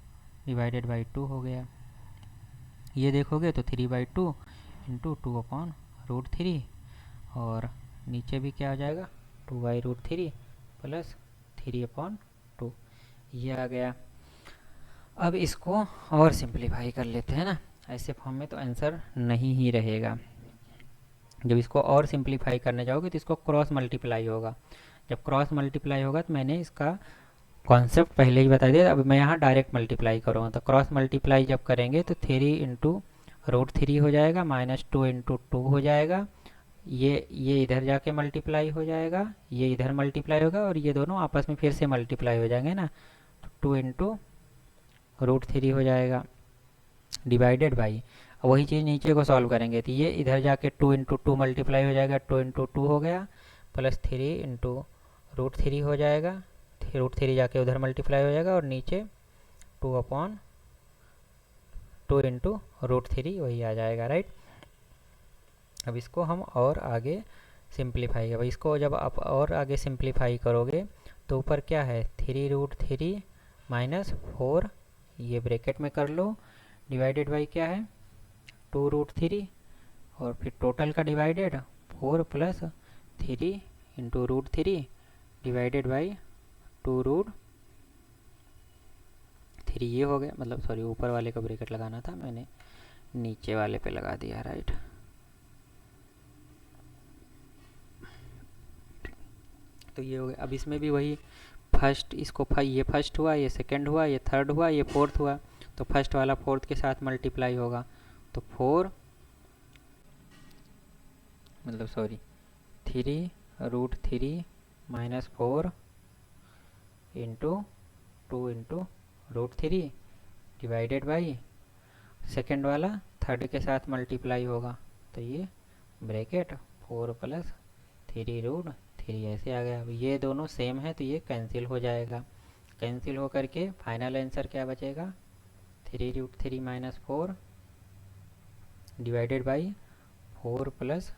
डिवाइडेड बाई 2 हो गया। ये देखोगे तो 3/2 इंटू 2/√3, और नीचे भी क्या हो जाएगा 2/√3 प्लस 3/2, ये आ गया। अब इसको और सिंप्लीफाई कर लेते हैं ना। ऐसे फॉर्म में तो आंसर नहीं ही रहेगा। जब इसको और सिंप्लीफाई करने जाओगे तो इसको क्रॉस मल्टीप्लाई होगा। जब क्रॉस मल्टीप्लाई होगा तो मैंने इसका कॉन्सेप्ट पहले ही बता दिया, अब मैं यहाँ डायरेक्ट मल्टीप्लाई करूँगा। तो क्रॉस मल्टीप्लाई जब करेंगे तो 3 × √3 हो जाएगा, माइनस 2 × 2 हो जाएगा, ये इधर जाके मल्टीप्लाई हो जाएगा, ये इधर मल्टीप्लाई होगा, और ये दोनों आपस में फिर से मल्टीप्लाई हो जाएंगे ना। तो 2 × √3 हो जाएगा, डिवाइडेड बाई वही चीज़ नीचे को सॉल्व करेंगे तो ये इधर जाके 2 × 2 मल्टीप्लाई हो जाएगा, 2 × 2 हो गया, प्लस 3 × √3 हो जाएगा, √3 जाके उधर मल्टीप्लाई हो जाएगा, और नीचे 2/2 × √3 वही आ जाएगा, राइट। अब इसको हम और आगे सिंप्लीफाई, अब इसको जब आप और आगे सिंप्लीफाई करोगे तो ऊपर क्या है 3√3 माइनस 4, ये ब्रैकेट में कर लो, डिवाइडेड बाई क्या है 2√3, और फिर टोटल का divided 4 plus 3 into √3 divided by 2√3, ये हो गया। मतलब सॉरी, ऊपर वाले का ब्रैकेट लगाना था, मैंने नीचे वाले पे लगा दिया, राइट। तो ये हो गया। अब इसमें भी वही फर्स्ट, इसको ये फर्स्ट हुआ, ये सेकंड हुआ, ये थर्ड हुआ, ये फोर्थ हुआ, तो फर्स्ट वाला फोर्थ के साथ मल्टीप्लाई होगा, तो 4 मतलब sorry 3√3 minus 4 into 2 into √3 divided by second वाला थर्ड के साथ मल्टीप्लाई होगा, तो ये ब्रैकेट 4 प्लस 3√3 ऐसे आ गया। अब ये दोनों सेम है तो ये कैंसिल हो जाएगा, कैंसिल हो करके फाइनल आंसर क्या बचेगा 3√3 माइनस 4 डिवाइडेड बाई 4 प्लस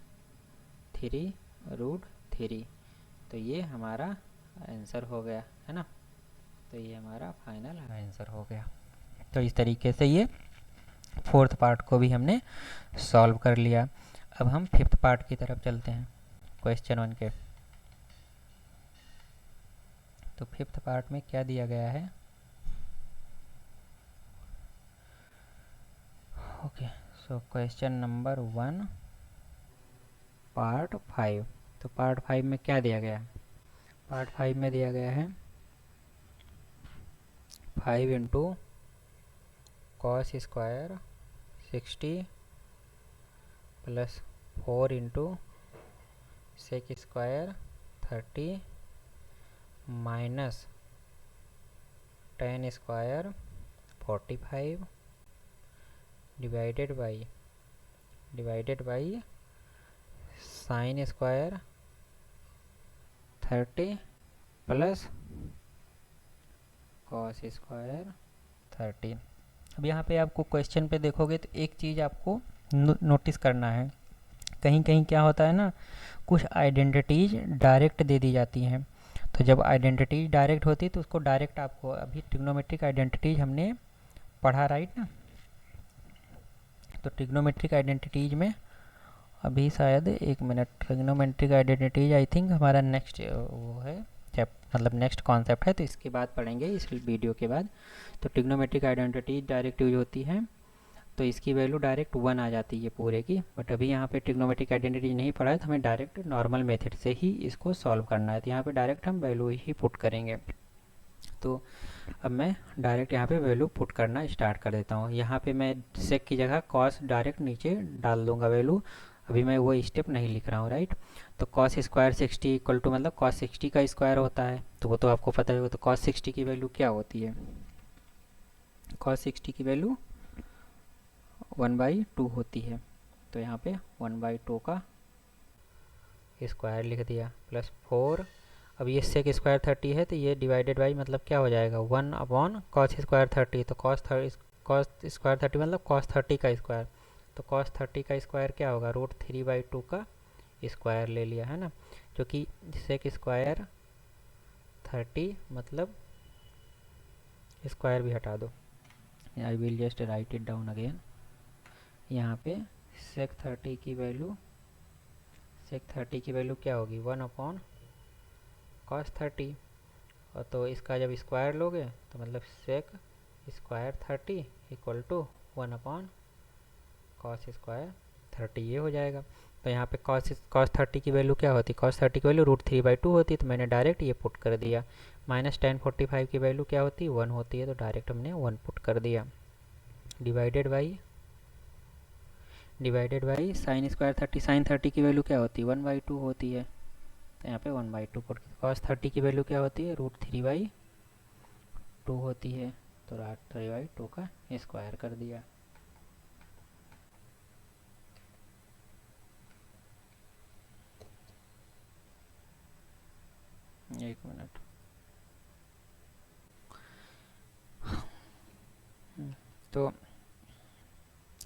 3√3, तो ये हमारा आंसर हो गया है ना। तो ये हमारा फाइनल आंसर हो गया। तो इस तरीके से ये फोर्थ पार्ट को भी हमने सॉल्व कर लिया। अब हम फिफ्थ पार्ट की तरफ चलते हैं क्वेश्चन 1 के। तो फिफ्थ पार्ट में क्या दिया गया है, okay, so question number 1 part 5। तो पार्ट 5 में क्या दिया गया है, पार्ट 5 में दिया गया है 5 into cos square 60 plus 4 into sec square 30 minus tan square 45 divided by sine square 30 plus cos square 30। अब यहाँ पे आपको क्वेश्चन पे देखोगे तो एक चीज़ आपको नोटिस करना है, कहीं कहीं क्या होता है ना, कुछ आइडेंटिटीज डायरेक्ट दे दी जाती हैं। तो जब आइडेंटिटीज डायरेक्ट होती है तो उसको डायरेक्ट आपको, अभी ट्रिग्नोमेट्रिक आइडेंटिटीज हमने पढ़ा, राइट ना। तो ट्रिग्नोमेट्रिक आइडेंटिटीज में अभी शायद 1 minute, trigonometric identities I think हमारा नेक्स्ट वो है मतलब नेक्स्ट कॉन्सेप्ट है, तो इसके बाद पढ़ेंगे इस वीडियो के बाद। तो ट्रिग्नोमेट्रिक आइडेंटिटीज डायरेक्ट यूज होती है, तो इसकी वैल्यू डायरेक्ट 1 आ जाती है पूरे की। बट अभी यहाँ पे ट्रिग्नोमेट्रिक आइडेंटिटी नहीं पढ़ा है, तो हमें डायरेक्ट नॉर्मल मेथड से ही इसको सॉल्व करना है। तो यहाँ पे डायरेक्ट हम वैल्यू ही पुट करेंगे। तो अब मैं डायरेक्ट यहाँ पे वैल्यू पुट करना स्टार्ट कर देता हूँ। यहाँ पे मैं सेक की जगह कॉस डायरेक्ट नीचे डाल दूंगा वैल्यू, अभी मैं वो स्टेप नहीं लिख रहा हूँ, राइट। तो कॉस स्क्वायर 60 इक्वल टू, मतलब कॉस 60 का स्क्वायर होता है, तो वो तो आपको पता है। तो कॉस 60 की वैल्यू क्या होती है, कॉस 60 की वैल्यू 1/2 होती है। तो यहाँ पे 1/2 का स्क्वायर लिख दिया प्लस 4। अब ये सेक स्क्वायर 30 है, तो ये डिवाइडेड बाई मतलब क्या हो जाएगा 1 अपॉन कॉस स्क्वायर 30। तो कॉस स्क्वायर 30 मतलब कॉस 30 का स्क्वायर, तो कॉस 30 का स्क्वायर क्या होगा √3/2 का स्क्वायर ले लिया है ना, जो कि सेक स्क्वायर 30 मतलब स्क्वायर भी हटा दो, आई will just right it down again. यहाँ पे सेक 30 की वैल्यू क्या होगी 1 अपॉन कॉस 30, और तो इसका जब स्क्वायर लोगे तो मतलब sec square 30 equal to 1 upon cos square 30, ये हो जाएगा। तो यहाँ पे कॉस 30 की वैल्यू क्या होती है, कॉस 30 की वैल्यू √3/2 होती है, तो मैंने डायरेक्ट ये पुट कर दिया। माइनस tan 45 की वैल्यू क्या होती है 1 होती है, तो डायरेक्ट हमने 1 पुट कर दिया। Divided by sine square 30, sine 30 की वैल्यू क्या होती है 1/2 होती है, तो यहाँ पे 1/2 पुट। कॉस 30 की वैल्यू क्या होती है √3/2 होती है, तो √3/2 का स्क्वायर कर दिया। एक मिनट, तो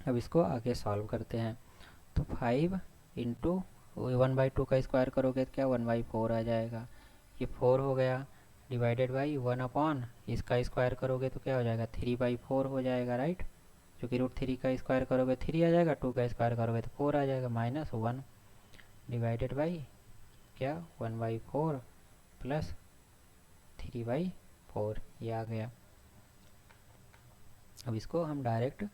अब इसको आगे सॉल्व करते हैं। तो 5 इंटू 1/2 का स्क्वायर करोगे तो क्या 1/4 आ जाएगा, ये 4 हो गया। डिवाइडेड बाई 1 इसका स्क्वायर करोगे तो क्या हो जाएगा 3/4 हो जाएगा, राइट। क्योंकि √3 का स्क्वायर करोगे 3 आ जाएगा, 2 का स्क्वायर करोगे तो 4 आ जाएगा, -1 डिवाइडेड बाई क्या 1/4 प्लस 3/4, ये आ गया। अब इसको हम डायरेक्ट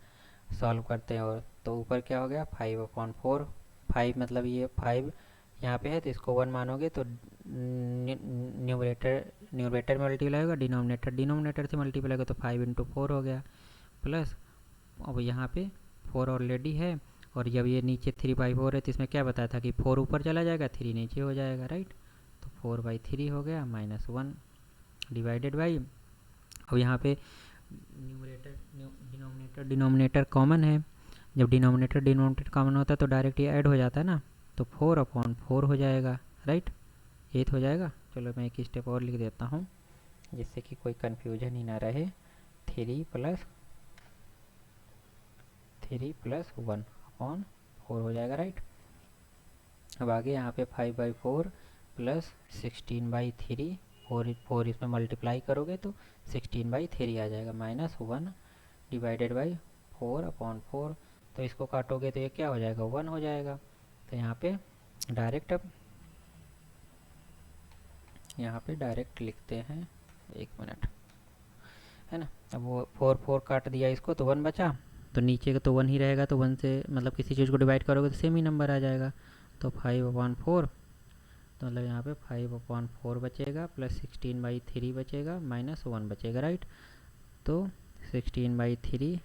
सॉल्व करते हैं, और तो ऊपर क्या हो गया 5/4, 5 मतलब ये 5 यहाँ पे है तो इसको 1 मानोगे तो न्यूमरेटर में मल्टीप्लाई होगा, डिनोमिनेटर से मल्टीप्लाई होगा तो 5 × 4 हो गया, प्लस अब यहाँ पे 4 ऑलरेडी है, और जब ये नीचे 3/4 है तो इसमें क्या बताया था कि 4 ऊपर चला जाएगा 3 नीचे हो जाएगा, राइट। तो 4/3 हो गया -1 डिवाइडेड बाई, अब यहाँ पे डिनोमिनेटर कॉमन है, जब डिनोमिनेटर कॉमन होता है तो डायरेक्ट ये ऐड हो जाता है ना, तो 4/4 हो जाएगा, राइट। ये हो जाएगा। चलो मैं एक स्टेप और लिख देता हूँ जिससे कि कोई कन्फ्यूजन ही ना रहे। 3 + 1/4 हो जाएगा, राइट। अब आगे यहाँ पे 5/4 प्लस 16/3, 4 इसमें मल्टीप्लाई करोगे तो 16/3 आ जाएगा, -1 डिवाइडेड बाई 4/4। तो इसको काटोगे तो ये क्या हो जाएगा 1 हो जाएगा। तो यहाँ पे डायरेक्ट लिखते हैं, 1 मिनट, है ना। अब वो 4 काट दिया इसको तो 1 बचा, तो नीचे का तो 1 ही रहेगा, तो 1 से मतलब किसी चीज़ को डिवाइड करोगे तो सेम ही नंबर आ जाएगा। तो 5/4 तो मतलब यहाँ पे 5/4 बचेगा, प्लस 16/3 बचेगा, -1 बचेगा, राइट। तो 16/3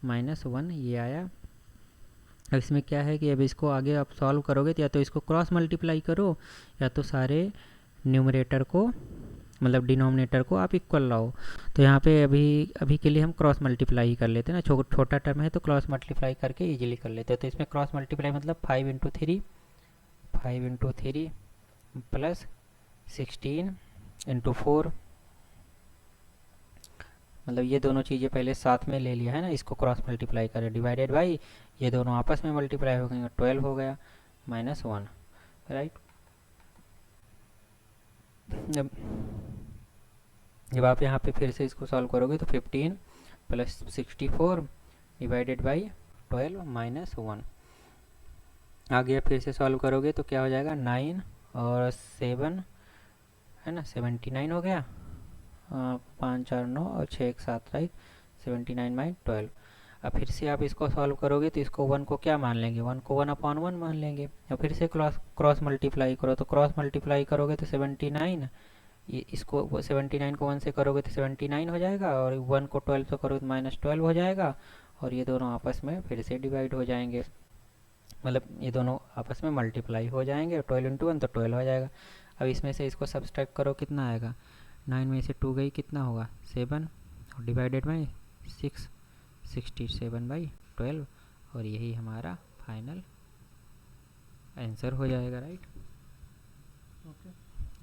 -1 ये आया। अब इसमें क्या है कि अब इसको आगे आप सॉल्व करोगे तो या तो इसको क्रॉस मल्टीप्लाई करो, या तो सारे न्यूमरेटर को मतलब डिनोमिनेटर को आप इक्वल लाओ। तो यहाँ पे अभी के लिए हम क्रॉस मल्टीप्लाई ही कर लेते हैं ना, छोटा टर्म है तो क्रॉस मल्टीप्लाई करके इजीली कर लेते हैं। तो इसमें क्रॉस मल्टीप्लाई मतलब 5 × 3 प्लस 16 × 4, मतलब ये दोनों चीज़ें पहले साथ में ले लिया है ना, इसको क्रॉस मल्टीप्लाई करें, डिवाइडेड बाई ये दोनों आपस में मल्टीप्लाई हो गए, 12 हो गया, -1, राइट। जब आप यहाँ पे फिर से इसको सॉल्व करोगे तो 15 + 64 डिवाइडेड बाई 12 -1 आ गया। फिर से सॉल्व करोगे तो क्या हो जाएगा 9 और 7 है ना, 79 हो गया, 5 4 9 और 6 1 7, राइट, 79/12। अब फिर से आप इसको सॉल्व करोगे तो इसको 1 को क्या मान लेंगे, 1 को 1/1 मान लेंगे। अब फिर से क्रॉस मल्टीप्लाई करो, तो क्रॉस मल्टीप्लाई करोगे तो 79, इसको 79 को 1 से करोगे तो 79 हो जाएगा, और 1 को 12 से करोगे तो -12 हो जाएगा, और ये दोनों आपस में फिर से डिवाइड हो जाएंगे, मतलब ये दोनों आपस में मल्टीप्लाई हो जाएंगे, 12 × 1 तो 12 हो जाएगा। अब इसमें से इसको सब्सट्रैक्ट करो, कितना आएगा, 9 में से 2 गई, कितना होगा 7, और डिवाइडेड बाई 6, 67/12, और यही हमारा फाइनल आंसर हो जाएगा, राइट। ओके,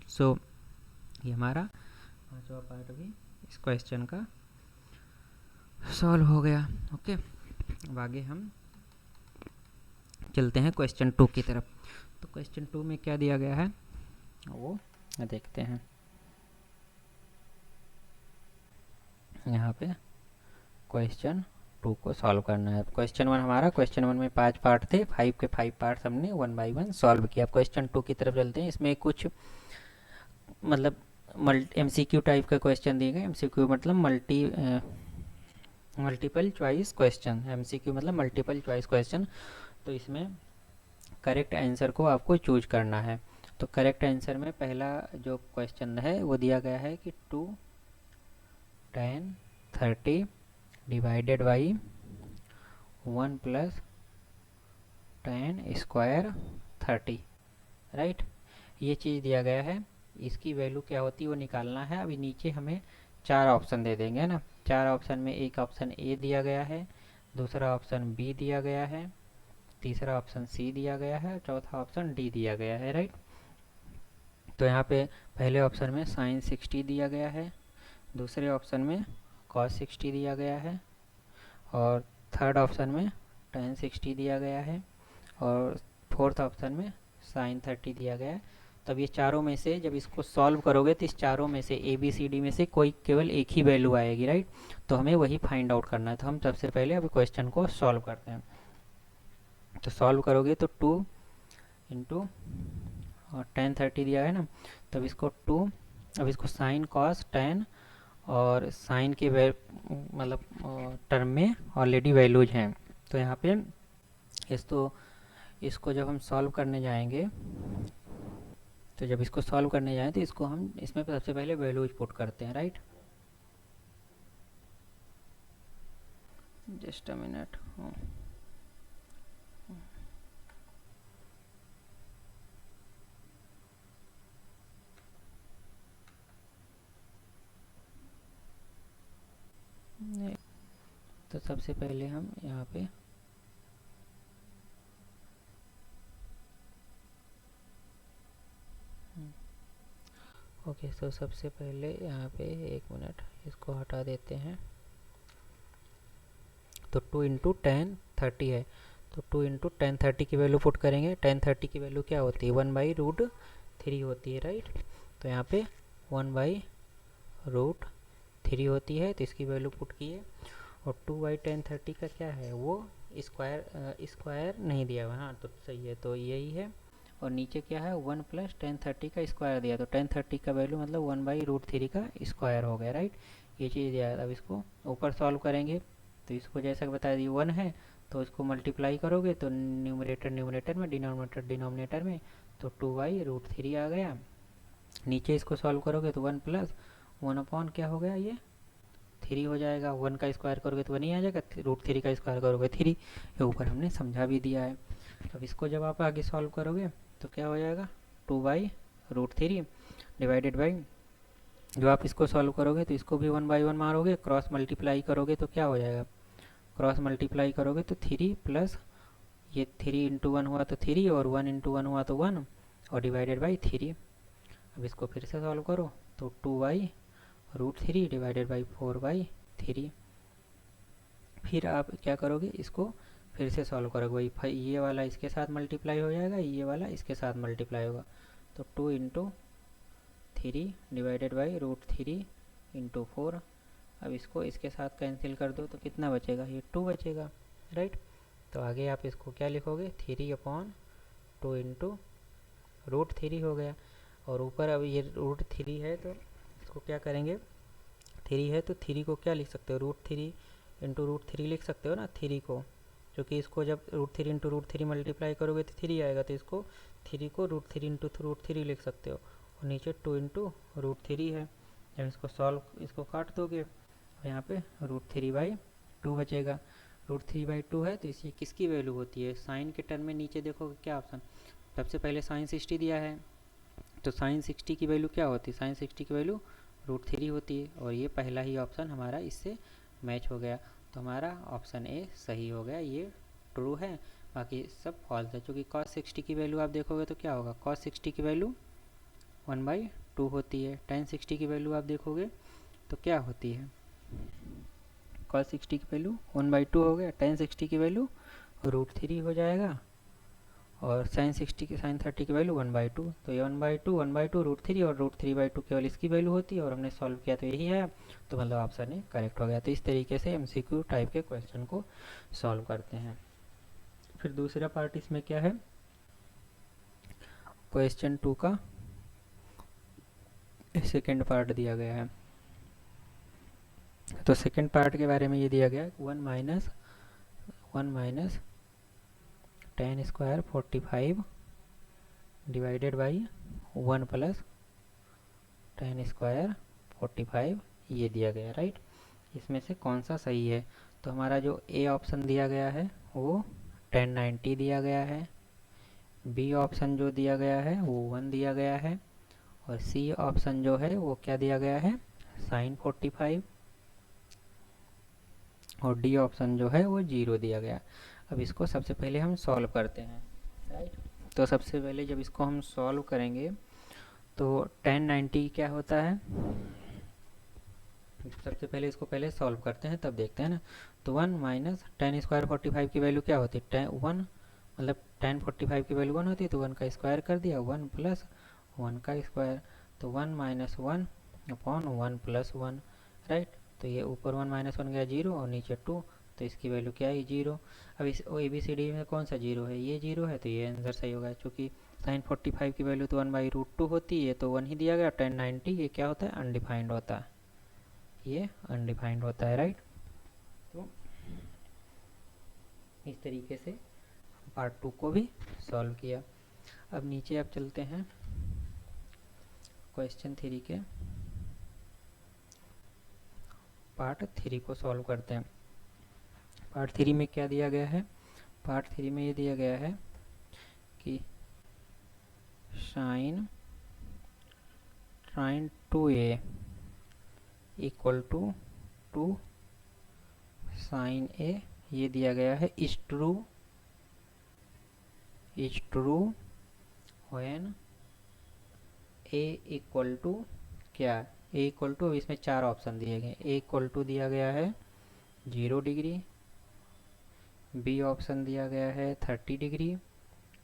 सो ये हमारा 5वां पार्ट भी इस क्वेश्चन का सॉल्व हो गया। ओके, अब आगे हम चलते हैं क्वेश्चन 2 की तरफ। तो क्वेश्चन 2 में क्या दिया गया है वो देखते हैं। यहाँ पे क्वेश्चन 2 को सॉल्व करना है। क्वेश्चन 1 में 5 पार्ट थे, 5 के 5 पार्ट्स हमने 1 बाई 1 सॉल्व किया। क्वेश्चन 2 की तरफ चलते हैं। इसमें कुछ मतलब MCQ टाइप का क्वेश्चन दिए गए। MCQ मतलब मल्टीपल चॉइस क्वेश्चन, MCQ मतलब मल्टीपल चॉइस क्वेश्चन। तो इसमें करेक्ट आंसर को आपको चूज करना है। तो करेक्ट आंसर में पहला जो क्वेश्चन है वो दिया गया है कि 2 tan 30 divided by 1 + tan square 30, right. ये चीज़ दिया गया है, इसकी वैल्यू क्या होती है वो निकालना है। अभी नीचे हमें 4 ऑप्शन दे देंगे ना। 4 ऑप्शन में एक ऑप्शन ए दिया गया है, दूसरा ऑप्शन बी दिया गया है, तीसरा ऑप्शन सी दिया गया है, चौथा ऑप्शन डी दिया गया है, राइट। तो यहाँ पे पहले ऑप्शन में sin 60 दिया गया है, दूसरे ऑप्शन में cos 60 दिया गया है, और थर्ड ऑप्शन में tan 60 दिया गया है, और फोर्थ ऑप्शन में sin 30 दिया गया है। तब ये चारों में से जब इसको सॉल्व करोगे तो इस चारों में से ए बी सी डी में से कोई केवल एक ही वैल्यू आएगी, राइट। तो हमें वही फाइंड आउट करना है। तो हम सबसे पहले अभी क्वेश्चन को सॉल्व करते हैं। तो सॉल्व करोगे तो 2 इंटू और 1030 दिया है ना, तब इसको 2, अब इसको साइन कॉस टेन और साइन के मतलब टर्म में ऑलरेडी वैल्यूज हैं। तो यहाँ पे इसको जब हम सॉल्व करने जाएंगे, तो जब इसको सॉल्व करने जाएं तो इसको हम इसमें सबसे पहले वैल्यूज पुट करते हैं, राइट। Just a minute. तो सबसे पहले हम यहाँ पे ओके, तो सबसे पहले यहाँ पे 1 मिनट इसको हटा देते हैं। तो 2 इंटू 1030 है, तो 2 इंटू 1030 की वैल्यू पुट करेंगे। 1030 की वैल्यू क्या होती है? 1/√3 होती है, राइट। तो यहाँ पे 1/√3 होती है, तो इसकी वैल्यू पुट की है। और 2/1030 का क्या है? वो स्क्वायर नहीं दिया हुआ, हाँ तो सही है, तो यही है। और नीचे क्या है? 1 + 1030 का स्क्वायर दिया, तो 1030 का वैल्यू मतलब 1/√3 का स्क्वायर हो गया, राइट। ये चीज़ दिया है। अब इसको ऊपर सॉल्व करेंगे, तो इसको जैसा कि बता दिए 1 है, तो इसको मल्टीप्लाई करोगे तो न्यूमरेटर में, डिनोमिनेटर में, तो 2/√3 आ गया। नीचे इसको सॉल्व करोगे तो 1 + 1 क्या हो गया? ये 3 हो जाएगा। 1 का स्क्वायर करोगे तो 1 ही आ जाएगा, √3 का स्क्वायर करोगे 3। ये ऊपर हमने समझा भी दिया है। अब इसको जब आप आगे सॉल्व करोगे तो क्या हो जाएगा? 2/√3 डिवाइडेड बाई, जो आप इसको सॉल्व करोगे तो इसको भी 1/1 मारोगे, क्रॉस मल्टीप्लाई करोगे तो क्या हो जाएगा? क्रॉस मल्टीप्लाई करोगे तो 3 प्लस ये 3 इंटू 1 हुआ तो 3, और 1 इंटू 1 हुआ तो 1, और डिवाइडेड बाई 3। अब इसको फिर से सॉल्व करो तो 2/√3 डिवाइडेड बाई 4/3। फिर आप क्या करोगे? इसको फिर से सॉल्व करोगे, वही ये वाला इसके साथ मल्टीप्लाई हो जाएगा, ये वाला इसके साथ मल्टीप्लाई होगा, तो 2 इंटू 3 डिवाइडेड बाई √3 इंटू 4। अब इसको इसके साथ कैंसिल कर दो तो कितना बचेगा? ये 2 बचेगा, राइट। तो आगे आप इसको क्या लिखोगे? 3/2 इंटू √3 हो गया। और ऊपर अब ये √3 है तो इसको क्या करेंगे? 3 है तो 3 को क्या लिख सकते हो? √3 इंटू √3 लिख सकते हो ना 3 को, क्योंकि इसको जब √3 इंटू √3 मल्टीप्लाई करोगे तो 3 आएगा, तो इसको 3 को √3 इंटू √3 लिख सकते हो। और नीचे 2 इंटू √3 है। जब इसको काट दोगे और यहाँ पे √3/2 बचेगा। √3/2 है तो इसी किसकी वैल्यू होती है? साइन के टर्म में नीचे देखोगे क्या ऑप्शन? सबसे पहले साइन 60 दिया है, तो साइन 60 की वैल्यू क्या होती है? साइन 60 की वैल्यू √3 होती है, और ये पहला ही ऑप्शन हमारा इससे मैच हो गया। तो हमारा ऑप्शन ए सही हो गया, ये ट्रू है, बाकी सब फॉल्स है। क्योंकि cos 60 की वैल्यू आप देखोगे तो क्या होगा? cos 60 की वैल्यू 1/2 होती है। tan 60 की वैल्यू आप देखोगे तो क्या होती है? cos 60 की वैल्यू 1/2 हो गया, tan 60 की वैल्यू √3 हो जाएगा, और sin 30 की वैल्यू 1/2। तो ये 1/2 √3 और √3/2 केवल इसकी वैल्यू होती है, और हमने सॉल्व किया तो यही है, तो मतलब ऑप्शन ए करेक्ट हो गया। तो इस तरीके से MCQ टाइप के क्वेश्चन को सॉल्व करते हैं। फिर दूसरा पार्ट इसमें क्या है? क्वेश्चन 2 का सेकेंड पार्ट दिया गया है। तो सेकेंड पार्ट के बारे में ये दिया गया है 1 minus tan square 45 divided by 1 plus tan square 45, ये दिया गया, राइट। इसमें से कौन सा सही है? तो हमारा जो ए ऑप्शन दिया गया है वो tan 90 दिया गया है, बी ऑप्शन जो दिया गया है वो 1 दिया गया है, और सी ऑप्शन जो है वो क्या दिया गया है? sin 45, और डी ऑप्शन जो है वो 0 दिया गया। अब इसको सबसे पहले हम सॉल्व करते हैं, राइट। तो सबसे पहले जब इसको हम सॉल्व करेंगे तो tan 90 क्या होता है? सबसे पहले इसको पहले सॉल्व करते हैं तब देखते हैं ना। तो 1 माइनस tan स्क्वायर 45 की वैल्यू क्या होती है? 1 मतलब tan 45 की वैल्यू 1 होती है, तो 1 का स्क्वायर कर दिया, 1 प्लस 1 का स्क्वायर, तो 1 माइनस 1 अपॉन 1 प्लस 1, राइट। तो ये ऊपर 1 माइनस 1 गया 0 और नीचे 2, तो इसकी वैल्यू क्या है 0। अब इस ABCD में कौन सा 0 है, ये 0 है, तो ये आंसर सही होगा। चूँकि साइन 45 की वैल्यू तो 1/√2 होती है, तो 1 ही दिया गया। 1090 ये क्या होता है, अनडिफाइंड होता है, ये अनडिफाइंड होता है, राइट। तो इस तरीके से पार्ट 2 को भी सॉल्व किया। अब नीचे आप चलते हैं क्वेश्चन 3 के पार्ट 3 को सॉल्व करते हैं। पार्ट 3 में क्या दिया गया है, पार्ट 3 में ये दिया गया है कि sine 2a equal to 2 sine a, ये दिया गया है is true when a equal to क्या, a इक्वल टू, इसमें 4 ऑप्शन दिए गए। a इक्वल टू दिया गया है 0 डिग्री, b ऑप्शन दिया गया है 30 डिग्री,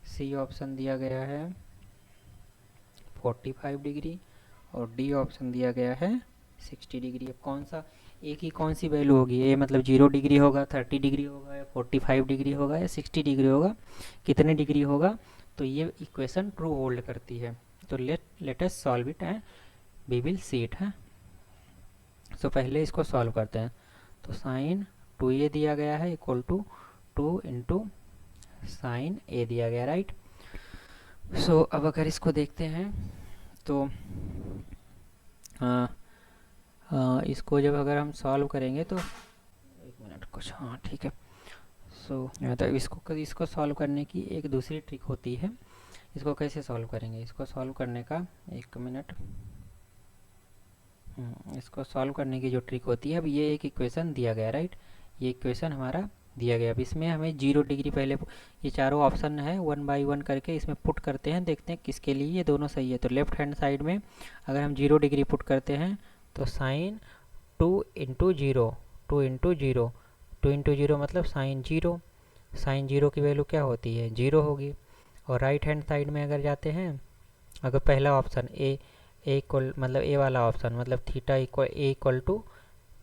c ऑप्शन दिया गया है 45 डिग्री और डी ऑप्शन दिया गया है 60 डिग्री। अब कौन सा ए की कौन सी वैल्यू होगी, ए मतलब 0 डिग्री होगा, 30 डिग्री होगा, या 45 डिग्री होगा, या 60 डिग्री होगा, कितने डिग्री होगा, तो ये इक्वेशन ट्रू होल्ड करती है। तो let us solve it and we will see it है। सो पहले इसको सॉल्व करते हैं। तो साइन 2a दिया गया है equal to 2 into sine a दिया गया, राइट। सो अब अगर इसको देखते हैं तो इसको जब अगर हम सॉल्व करेंगे तो एक मिनट कुछ, हाँ ठीक है। सो तो इसको सॉल्व करने की एक दूसरी ट्रिक होती है। इसको कैसे सॉल्व करेंगे, इसको सॉल्व करने का एक मिनट, इसको सॉल्व करने की जो ट्रिक होती है, अब ये एक इक्वेशन दिया गया, राइट, ये इक्वेशन हमारा दिया गया। अब इसमें हमें 0 डिग्री पहले, ये चारों ऑप्शन है 1 बाई 1 करके इसमें पुट करते हैं, देखते हैं किसके लिए ये दोनों सही है। तो लेफ्ट हैंड साइड में अगर हम 0 डिग्री पुट करते हैं तो साइन 2 इंटू 0, 2 इंटू 0, 2 इंटू 0 मतलब साइन 0, साइन 0 की वैल्यू क्या होती है 0 होगी। और राइट हैंड साइड में अगर जाते हैं, अगर पहला ऑप्शन ए इक्वल मतलब ए वाला ऑप्शन मतलब theta equal A equal to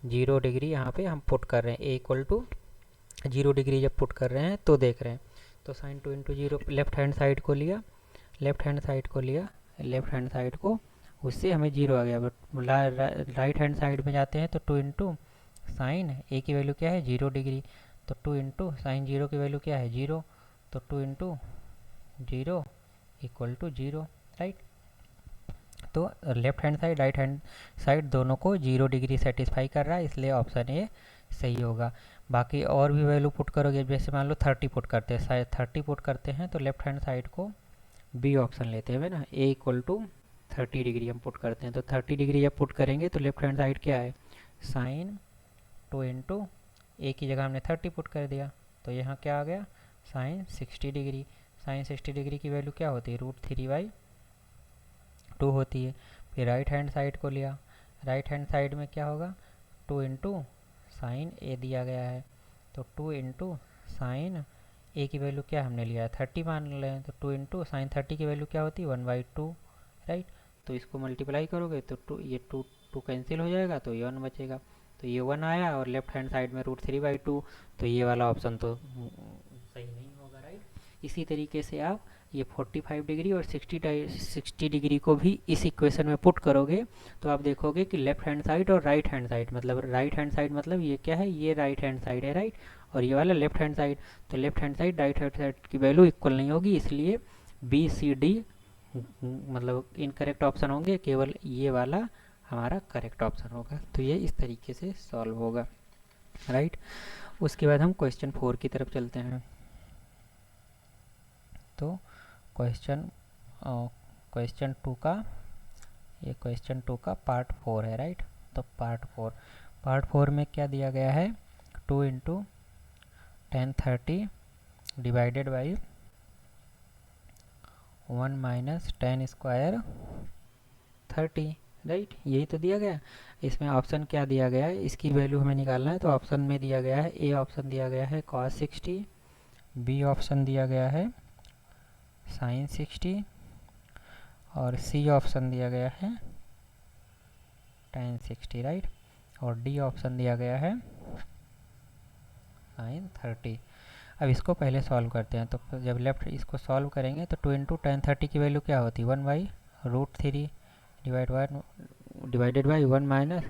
0 degree यहाँ पे हम पुट कर रहे हैं, ए इक्वल टू 0 डिग्री जब पुट कर रहे हैं तो देख रहे हैं। तो sine 2 into 0 left hand side को लिया, लेफ्ट हैंड साइड को उससे हमें 0 आ गया। बट राइट हैंड साइड में जाते हैं तो 2 इंटू साइन ए की वैल्यू क्या है 0 डिग्री, तो 2 इंटू साइन 0 की वैल्यू क्या है 0, तो 2 इंटू 0 इक्वल टू 0, राइट। तो left hand side right hand side दोनों को 0 डिग्री सेटिस्फाई कर रहा है, इसलिए ऑप्शन ए सही होगा। बाकी और भी वैल्यू पुट करोगे, जैसे मान लो 30 पुट करते हैं, 30 पुट करते हैं तो लेफ्ट हैंड साइड को बी ऑप्शन लेते हैं ना, ए इक्वल टू 30 डिग्री हम पुट करते हैं। तो 30 डिग्री जब पुट करेंगे तो लेफ्ट हैंड साइड क्या है साइन 2 इंटू ए की जगह हमने 30 पुट कर दिया, तो यहाँ क्या आ गया साइन 60 डिग्री। साइन 60 डिग्री की वैल्यू क्या होती है √3/2 होती है। फिर राइट हैंड साइड को लिया, राइट हैंड साइड में क्या होगा 2 इंटू साइन ए दिया गया है, तो 2 इंटू साइन ए की वैल्यू क्या हमने लिया है 30 मान लें, तो 2 इंटू साइन 30 की वैल्यू क्या होती है 1/2, राइट। तो इसको मल्टीप्लाई करोगे तो ये 2 कैंसिल हो जाएगा, तो ये 1 बचेगा, तो ये 1 आया। और लेफ्ट हैंड साइड में √3/2, तो ये वाला ऑप्शन तो सही नहीं होगा, राइट। इसी तरीके से आप ये 45 डिग्री और 60 डिग्री को भी इस इक्वेशन में पुट करोगे तो आप देखोगे कि लेफ्ट हैंड साइड और राइट हैंड साइड, मतलब राइट हैंड साइड मतलब ये क्या है, ये राइट हैंड साइड है, राइट, और ये वाला लेफ्ट हैंड साइड। तो left hand side right hand side की वैल्यू इक्वल नहीं होगी, इसलिए बी सी डी मतलब इनकरेक्ट ऑप्शन होंगे, केवल ये वाला हमारा करेक्ट ऑप्शन होगा। तो ये इस तरीके से सॉल्व होगा, राइट। उसके बाद हम क्वेश्चन 4 की तरफ चलते हैं। तो क्वेश्चन 2 का, ये क्वेश्चन 2 का पार्ट 4 है, राइट। तो पार्ट 4 में क्या दिया गया है 2 into 1030 divided by 1 minus 10 square 30, right, यही तो दिया गया। इसमें ऑप्शन क्या दिया गया है, इसकी वैल्यू हमें निकालना है। तो ऑप्शन में दिया गया है, ए ऑप्शन दिया गया है cos 60, बी ऑप्शन दिया गया है साइन 60 और सी ऑप्शन दिया गया है tan 60, राइट। और डी ऑप्शन दिया गया है sin 30। अब इसको पहले सॉल्व करते हैं। तो जब लेफ्ट इसको सॉल्व करेंगे तो 2 इंटू tan 30 की वैल्यू क्या होती है, 1/√3 डिवाइडेड बाई 1 माइनस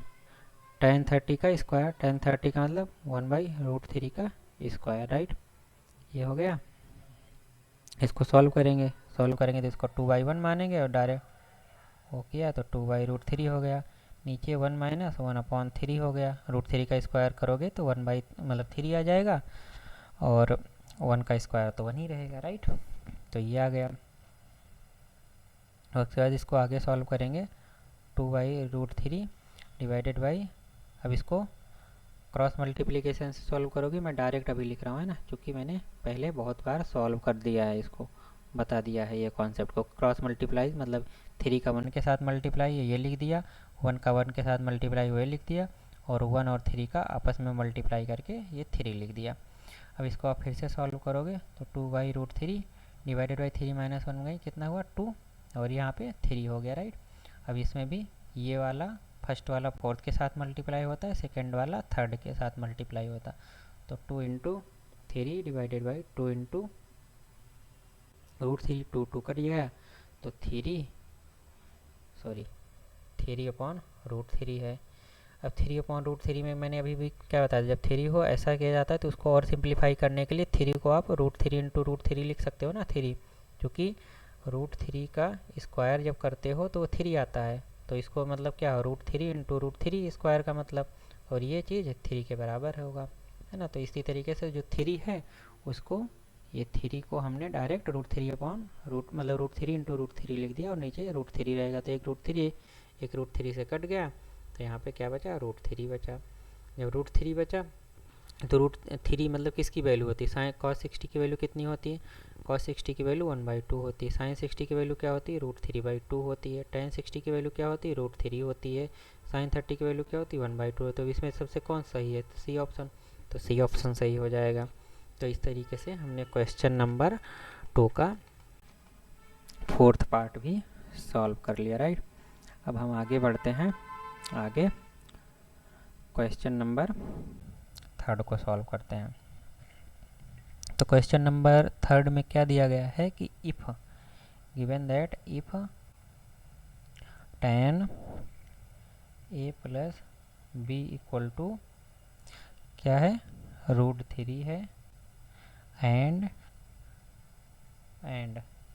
tan 30 का स्क्वायर। tan 30 का मतलब 1/√3 का स्क्वायर, राइट। ये हो गया। इसको सॉल्व करेंगे तो इसको 2/1 मानेंगे और डायरेक्ट वो किया तो 2/√3 हो गया। नीचे 1 माइनस 1/3 हो गया। √3 का स्क्वायर करोगे तो 3 आ जाएगा और 1 का स्क्वायर तो 1 ही रहेगा, राइट। तो ये आ गया। और उसके बाद इसको आगे सॉल्व करेंगे 2/√3 डिवाइडेड बाई, अब इसको क्रॉस मल्टीप्लिकेशन से सॉल्व करोगे। मैं डायरेक्ट अभी लिख रहा हूँ, है ना, क्योंकि मैंने पहले बहुत बार सॉल्व कर दिया है, इसको बता दिया है ये कॉन्सेप्ट को। क्रॉस मल्टीप्लाई मतलब 3 का 1 के साथ मल्टीप्लाई ये लिख दिया, 1 का 1 के साथ मल्टीप्लाई वो लिख दिया, और 1 और 3 का आपस में मल्टीप्लाई करके ये 3 लिख दिया। अब इसको आप फिर से सॉल्व करोगे तो 2/√3 डिवाइडेड बाई 3 माइनस 1 गई, कितना हुआ 2, और यहाँ पे 3 हो गया, राइट। अब इसमें भी ये वाला फर्स्ट वाला फोर्थ के साथ मल्टीप्लाई होता है, सेकेंड वाला थर्ड के साथ मल्टीप्लाई होता है। तो 2 into 3 divided by 2 into √3, 2 cut गया तो 3/√3 है। अब 3/√3 में मैंने अभी भी क्या बताया, जब 3 हो ऐसा किया जाता है तो उसको और सिंप्लीफाई करने के लिए 3 को आप √3 इंटू √3 लिख सकते हो ना, 3, क्योंकि √3 का स्क्वायर जब करते हो तो वो 3 आता है। तो इसको मतलब क्या हो, √3 इंटू √3 स्क्वायर का मतलब, और ये चीज़ 3 के बराबर होगा, है ना। तो इसी तरीके से जो 3 है उसको, ये 3 को हमने डायरेक्ट √3 इंटू √3 लिख दिया और नीचे √3 रहेगा। तो एक √3 से कट गया तो यहाँ पे क्या बचा, √3 बचा। जब √3 बचा तो √3 मतलब किसकी वैल्यू होती है, साइन cos 60 की वैल्यू कितनी होती है, cos 60 की वैल्यू 1/2 होती है। sin 60 की वैल्यू क्या होती है, √3/2 होती है। tan 60 की वैल्यू क्या होती है, √3 होती है। sin 30 की वैल्यू क्या होती है, 1/2। तो इसमें सबसे कौन सही है, सी ऑप्शन। तो सी ऑप्शन सही हो जाएगा। तो इस तरीके से हमने क्वेश्चन नंबर 2 का 4th पार्ट भी सॉल्व कर लिया, राइट। अब हम आगे बढ़ते हैं, आगे क्वेश्चन नंबर 3rd को सॉल्व करते हैं। तो क्वेश्चन नंबर 3rd में क्या दिया गया है कि if given that if tan a plus b equal to क्या है, √3 है, एंड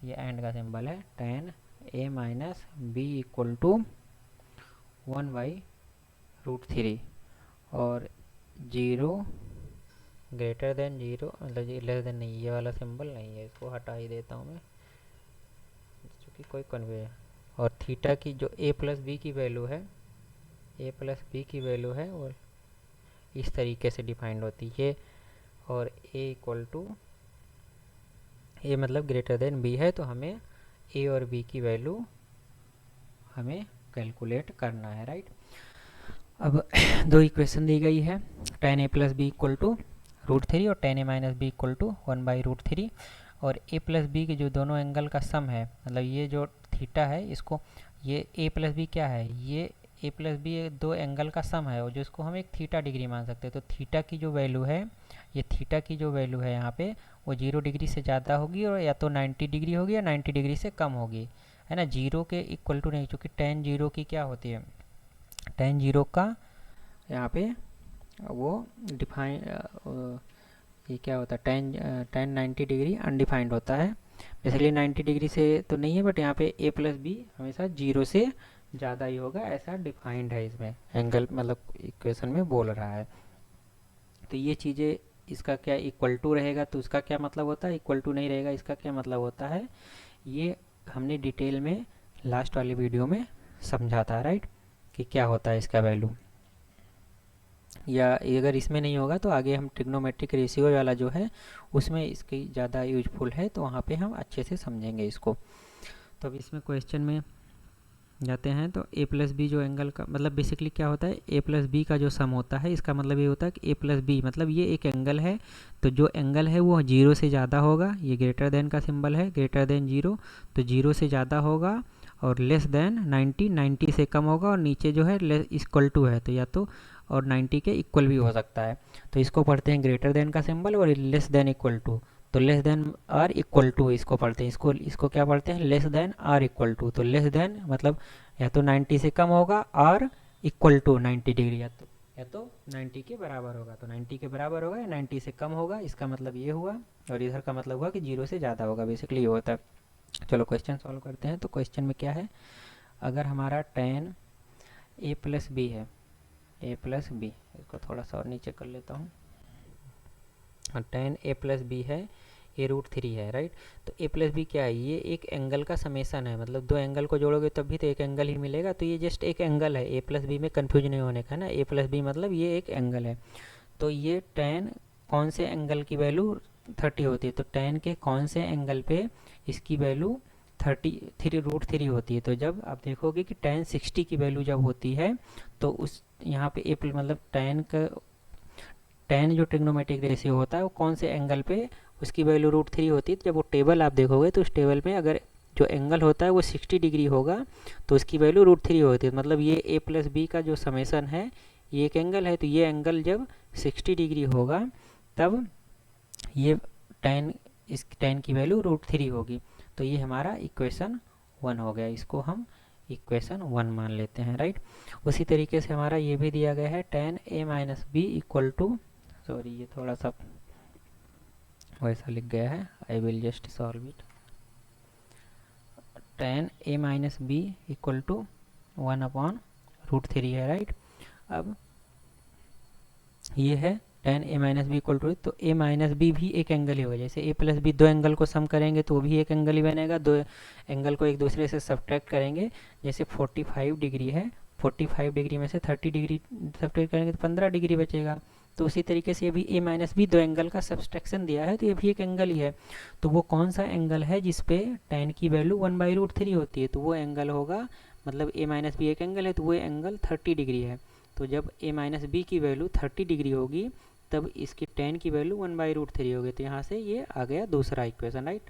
ये एंड का सिंबल है, tan a minus b equal to 1/√3 और 0 ग्रेटर देन 0 मतलब लेस देन नहीं, ये वाला सिंबल नहीं है, इसको हटा ही देता हूँ मैं क्योंकि कोई कन्फ्यूजन। और थीटा की जो a प्लस बी की वैल्यू है वो इस तरीके से डिफाइंड होती है। और a इक्वल टू a मतलब ग्रेटर देन b है, तो हमें a और b की वैल्यू हमें कैलकुलेट करना है, राइट। अब 2 इक्वेशन दी गई है, tan a plus B equal to √3 और tan a minus B equal to 1/√3। और a प्लस बी के जो दोनों एंगल का सम है, मतलब ये जो थीटा है इसको, ये a प्लस बी क्या है, ये a प्लस बी 2 एंगल का सम है और जिसको हम एक थीटा डिग्री मान सकते हैं। तो थीटा की जो वैल्यू है, ये थीटा की जो वैल्यू है यहाँ पे वो 0 डिग्री से ज़्यादा होगी और या तो 90 डिग्री होगी या 90 डिग्री से कम होगी, है ना। 0 के इक्वल टू नहीं, क्योंकि tan 0 की क्या होती है, tan 0 का यहाँ पे वो डिफाइन ये क्या होता है, tan 90 डिग्री अनडिफाइंड होता है। बेसिकली 90 डिग्री से तो नहीं है, बट यहाँ पे a प्लस बी हमेशा 0 से ज़्यादा ही होगा, ऐसा डिफाइंड है इसमें एंगल, मतलब इक्वेशन में बोल रहा है। तो ये चीज़ें, इसका क्या इक्वल टू रहेगा तो उसका क्या मतलब होता है, इक्वल टू नहीं रहेगा इसका क्या मतलब होता है, ये हमने डिटेल में लास्ट वाली वीडियो में समझा था, राइट, कि क्या होता है इसका वैल्यू। या अगर इसमें नहीं होगा तो आगे हम ट्रिग्नोमेट्रिक रेशियो वाला जो है उसमें इसकी ज़्यादा यूजफुल है, तो वहाँ पे हम अच्छे से समझेंगे इसको। तो अब इसमें क्वेश्चन में जाते हैं। तो a प्लस बी जो एंगल का मतलब बेसिकली क्या होता है, a प्लस बी का जो सम होता है इसका मतलब ये होता है कि a प्लस बी मतलब ये एक एंगल है, तो जो एंगल है वो 0 से ज़्यादा होगा, ये ग्रेटर देन का सिंबल है, ग्रेटर देन 0, तो 0 से ज़्यादा होगा और लेस देन 90, 90 से कम होगा और नीचे जो है इक्वल टू है, तो या तो और 90 के इक्वल भी हो सकता है। तो इसको पढ़ते हैं ग्रेटर देन का सिंबल और लेस देन इक्वल टू। तो less than or equal to इसको पढ़ते हैं, इसको क्या पढ़ते हैं, less than or equal to. तो लेस देन मतलब या तो 90 से कम होगा, आर इक्वल टू 90 डिग्री, या तो 90 के बराबर होगा। तो 90 के बराबर होगा या 90 से कम होगा, इसका मतलब ये हुआ। और इधर का मतलब हुआ कि 0 से ज़्यादा होगा, बेसिकली ये होता है। चलो क्वेश्चन सॉल्व करते हैं। तो क्वेश्चन में क्या है, अगर हमारा tan a प्लस बी है, a प्लस बी, इसको थोड़ा सा और नीचे कर लेता हूँ। tan a प्लस बी है, a√3 है, राइट। तो a प्लस बी क्या है, ये एक एंगल का समेसन है, मतलब दो एंगल को जोड़ोगे तब भी तो एक एंगल ही मिलेगा। तो ये जस्ट एक एंगल है, a प्लस बी में कन्फ्यूज नहीं होने का ना, a प्लस बी मतलब ये एक एंगल है। तो ये tan कौन से एंगल की वैल्यू 30 होती है, तो tan के कौन से एंगल पे इसकी वैल्यू 3√3 होती है। तो जब आप देखोगे कि tan 60 की वैल्यू जब होती है तो उस यहाँ पे a मतलब tan जो ट्रिग्नोमेट्रिक रेशियो होता है वो कौन से एंगल पे उसकी वैल्यू √3 होती है। तो जब वो टेबल आप देखोगे तो उस टेबल में अगर जो एंगल होता है वो 60 डिग्री होगा तो उसकी वैल्यू √3 होती है। मतलब ये a प्लस बी का जो समेसन है ये एक एंगल है, तो ये एंगल जब 60 डिग्री होगा तब ये इस tan की वैल्यू √3 होगी। तो ये हमारा इक्वेशन 1 हो गया, इसको हम इक्वेशन 1 मान लेते हैं, राइट। उसी तरीके से हमारा ये भी दिया गया है tan a minus B equal to, sorry ये थोड़ा सा वैसा लिख गया है, I will just solve it. tan a minus B equal to 1/√3 है, राइट। अब ये है tan a minus B equal to, तो a माइनस बी भी एक एंगल ही होगा। जैसे a प्लस बी दो एंगल को सम करेंगे तो वो भी एक एंगल ही बनेगा, दो एंगल को एक दूसरे से सब्ट्रैक्ट करेंगे। जैसे 45 डिग्री है, 45 डिग्री में से 30 डिग्री सब्ट्रैक्ट करेंगे तो 15 डिग्री बचेगा। तो उसी तरीके से ये भी a माइनस बी दो एंगल का सब्सट्रैक्शन दिया है, तो ये भी एक एंगल ही है। तो वो कौन सा एंगल है जिसपे tan की वैल्यू 1/√3 होती है, तो वो एंगल होगा, मतलब a माइनस बी एक एंगल है तो वो एंगल 30 डिग्री है। तो जब a माइनस बी की वैल्यू 30 डिग्री होगी तब इसकी tan की वैल्यू 1/√3 होगी। तो यहाँ से ये आ गया दूसरा इक्वेशन, राइट।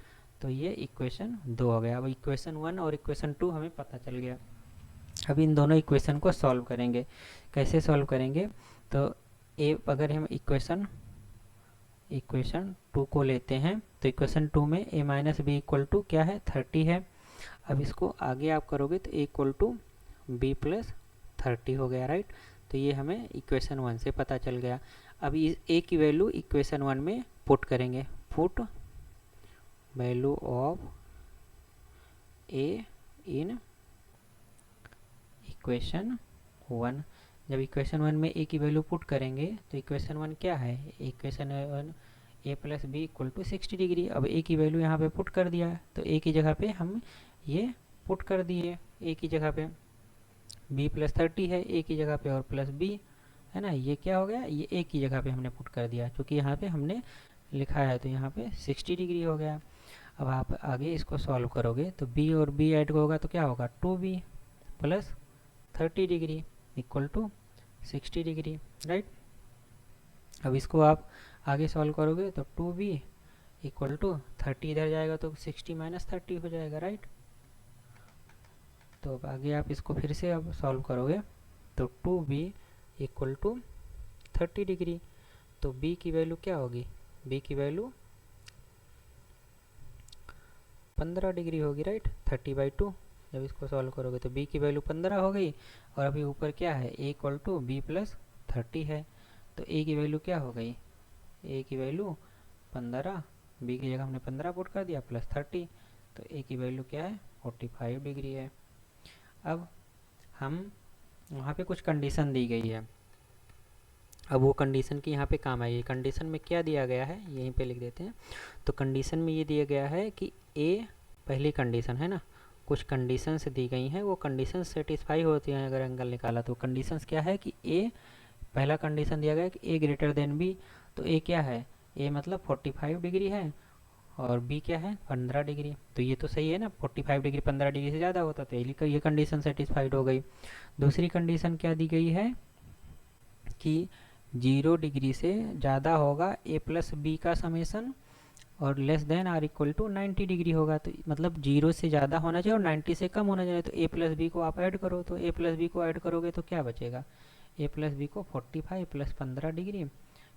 तो ये इक्वेशन 2 हो गया। अब इक्वेशन 1 और इक्वेशन 2 हमें पता चल गया। अब इन दोनों इक्वेशन को सॉल्व करेंगे। कैसे सॉल्व करेंगे, तो अगर हम इक्वेशन 2 को लेते हैं तो इक्वेशन 2 में a minus B equal to क्या है, 30 है। अब इसको आगे आप करोगे तो a equal to B plus 30 हो गया, राइट। तो ये हमें इक्वेशन 1 से पता चल गया। अब इस a की वैल्यू इक्वेशन 1 में पुट करेंगे, put value of a in equation 1। जब इक्वेशन 1 में a की वैल्यू पुट करेंगे तो इक्वेशन 1 क्या है, equation 1 a plus B equal to 60 degree. अब a की वैल्यू यहाँ पे पुट कर दिया है तो a की जगह पे हम ये पुट कर दिए, a की जगह पे b प्लस 30 है a की जगह पे और प्लस b है ना, ये क्या हो गया, ये a की जगह पे हमने पुट कर दिया क्योंकि यहाँ पे हमने लिखा है तो यहाँ पे 60 डिग्री हो गया। अब आप आगे इसको सॉल्व करोगे तो b और b ऐड होगा तो क्या होगा, 2b plus 30 degree equal to 60 degree, right. अब इसको आप आगे सॉल्व करोगे तो 2b इक्वल टू 30 इधर जाएगा तो 60 माइनस 30 हो जाएगा, राइट। तो अब आगे आप इसको फिर से अब सॉल्व करोगे तो 2b इक्वल टू 30 डिग्री। तो b की वैल्यू क्या होगी, b की वैल्यू 15 डिग्री होगी, राइट। 30/2 जब इसको सॉल्व करोगे तो b की वैल्यू 15 हो गई। और अभी ऊपर क्या है, a equal to B plus 30 है तो a की वैल्यू क्या हो गई, a की वैल्यू 15, b की जगह हमने 15 पुट कर दिया प्लस 30, तो a की वैल्यू क्या है, 45 डिग्री है। अब हम वहाँ पे कुछ कंडीशन दी गई है, अब वो कंडीशन की यहाँ पे काम आएगी। कंडीशन में क्या दिया गया है यहीं पे लिख देते हैं। तो कंडीशन में ये दिया गया है कि a पहली कंडीशन है ना, कुछ कंडीशंस दी गई हैं, वो कंडीशंस सेटिस्फाई होती हैं अगर एंगल निकाला। तो कंडीशंस क्या है कि a, पहला कंडीशन दिया गया है कि a ग्रेटर देन b। तो a क्या है, a मतलब 45 डिग्री है और b क्या है 15 डिग्री। तो ये तो सही है ना, 45 डिग्री 15 डिग्री से ज़्यादा होता तो ये कंडीशन सेटिस्फाइड हो गई। दूसरी कंडीशन क्या दी गई है कि 0 डिग्री से ज़्यादा होगा a प्लस बी का समेसन और less than or equal to 90 degree होगा, तो मतलब 0 से ज़्यादा होना चाहिए और 90 से कम होना चाहिए। तो ए प्लस बी को आप ऐड करो, तो ए प्लस बी को ऐड करोगे तो क्या बचेगा, ए प्लस बी को 45 प्लस 15 डिग्री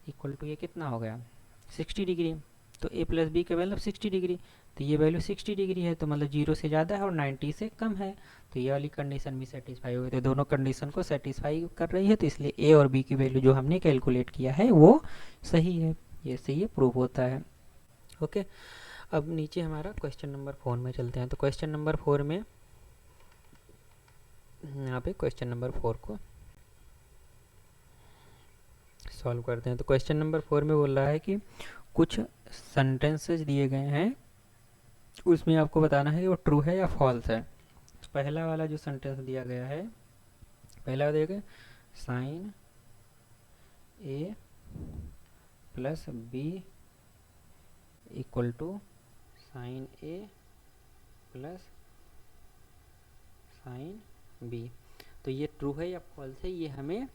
इक्वल टू ये कितना हो गया 60 डिग्री। तो ए प्लस बी का वैल्यू 60 डिग्री, तो ये वैल्यू 60 डिग्री है, तो मतलब 0 से ज़्यादा है और 90 से कम है, तो ये वाली कंडीशन भी सेटिस्फाई हो गई। तो दोनों कंडीशन को सेटिस्फाई कर रही है, तो इसलिए ए और बी की वैल्यू जो हमने कैलकुलेट किया है वो सही है, ये सही है, प्रूव होता है। ओके, अब नीचे हमारा क्वेश्चन नंबर 4 में चलते हैं। तो क्वेश्चन नंबर 4 में यहाँ पे क्वेश्चन नंबर 4 को सॉल्व करते हैं। तो क्वेश्चन नंबर 4 में बोल रहा है कि कुछ सेंटेंसेस दिए गए हैं, उसमें आपको बताना है कि वो ट्रू है या फॉल्स है। पहला वाला जो सेंटेंस दिया गया है, पहला दिया गया sine A plus B equal to sine A plus sine B. तो ये ट्रू है या फॉल्स है, ये हमें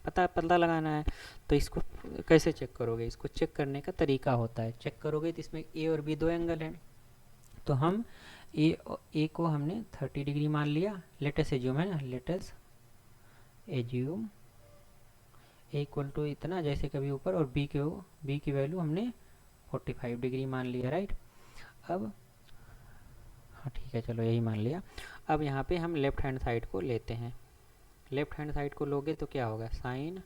पता लगाना है। तो इसको कैसे चेक करोगे, इसको चेक करने का तरीका होता है, चेक करोगे तो इसमें ए और बी दो एंगल हैं, तो हम ए को हमने 30 डिग्री मान लिया, लेटेस्ट एज्यूम है ना, let's assume A equal to इतना जैसे कभी ऊपर, और बी की वैल्यू हमने 45 डिग्री मान लिया, राइट। अब हाँ ठीक है, चलो यही मान लिया। अब यहाँ पे हम लेफ्ट हैंड साइड को लेते हैं, लेफ्ट हैंड साइड को लोगे तो क्या होगा, साइन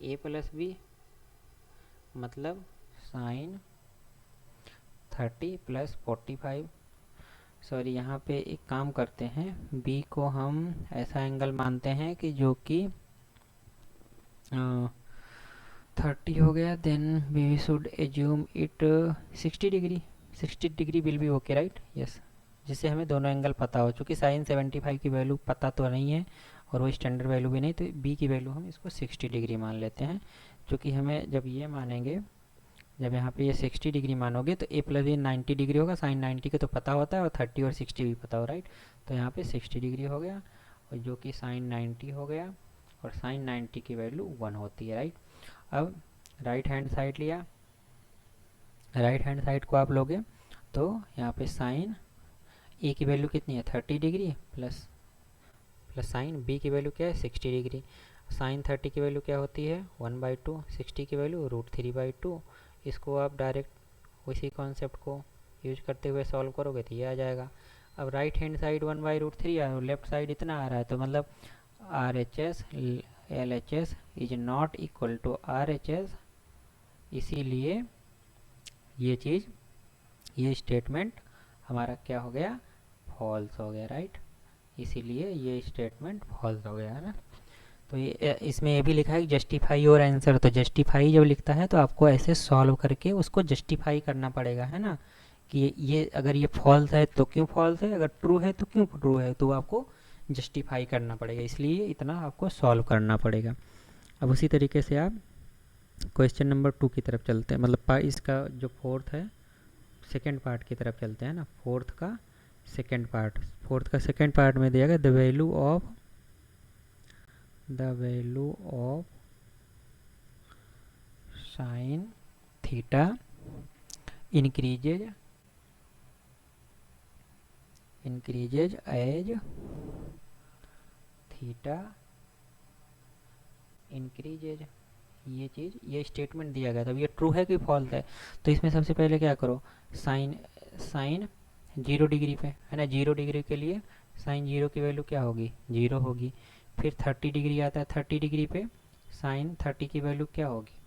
ए प्लस बी मतलब साइन 30 प्लस 45, सॉरी यहाँ पे एक काम करते हैं, बी को हम ऐसा एंगल मानते हैं कि जो कि 30 हो गया, then we should assume it 60 degree, 60 degree will be okay, right, yes, जिससे हमें दोनों एंगल पता हो। चूँकि साइन 75 की वैल्यू पता तो नहीं है और वो स्टैंडर्ड वैल्यू भी नहीं, तो बी की वैल्यू हम इसको 60 डिग्री मान लेते हैं। क्योंकि हमें जब ये मानेंगे, जब यहाँ पे ये 60 डिग्री मानोगे तो ए प्लस बी 90 डिग्री होगा, साइन 90 के तो पता होता है और 30 और 60 भी पता हो, राइट। तो यहाँ पे 60 डिग्री हो गया और जो कि साइन 90 हो गया, और साइन 90 की वैल्यू 1 होती है, राइट। अब राइट हैंड साइड लिया, राइट हैंड साइड को आप लोगे तो यहाँ पे साइन ए की वैल्यू कितनी है 30 डिग्री प्लस साइन बी की वैल्यू क्या है 60 डिग्री। साइन 30 की वैल्यू क्या होती है 1/2, 60 की वैल्यू √3/2। इसको आप डायरेक्ट उसी कॉन्सेप्ट को यूज करते हुए सॉल्व करोगे तो ये आ जाएगा। अब राइट हैंड साइड 1/√3 और लेफ्ट साइड इतना आ रहा है, तो मतलब RHS LHS is not equal to RHS, इसीलिए ये चीज़, ये स्टेटमेंट हमारा क्या हो गया, फॉल्स हो गया, राइट। इसीलिए ये स्टेटमेंट फॉल्स हो गया है ना। तो ये इसमें ये भी लिखा है जस्टिफाई योर आंसर, तो जस्टिफाई जब लिखता है तो आपको ऐसे सॉल्व करके उसको जस्टिफाई करना पड़ेगा, है ना, कि ये अगर ये फॉल्स है तो क्यों फॉल्स है, अगर ट्रू है तो क्यों ट्रू है, तो आपको जस्टिफाई करना पड़ेगा, इसलिए इतना आपको सॉल्व करना पड़ेगा। अब उसी तरीके से आप क्वेश्चन नंबर 2 की तरफ चलते हैं, मतलब इसका जो फोर्थ है सेकेंड पार्ट की तरफ चलते हैं ना, फोर्थ का सेकेंड पार्ट में दिया गया the value of sine theta increases as theta increases, ये चीज़, ये स्टेटमेंट दिया गया था। अब ये ट्रू है कि फॉल्स है, तो इसमें सबसे पहले क्या करो, साइन 0 डिग्री पे है ना, 0 डिग्री के लिए साइन 0 की वैल्यू क्या होगी 0 होगी। फिर 30 डिग्री आता है, 30 डिग्री पे साइन 30 की वैल्यू क्या होगी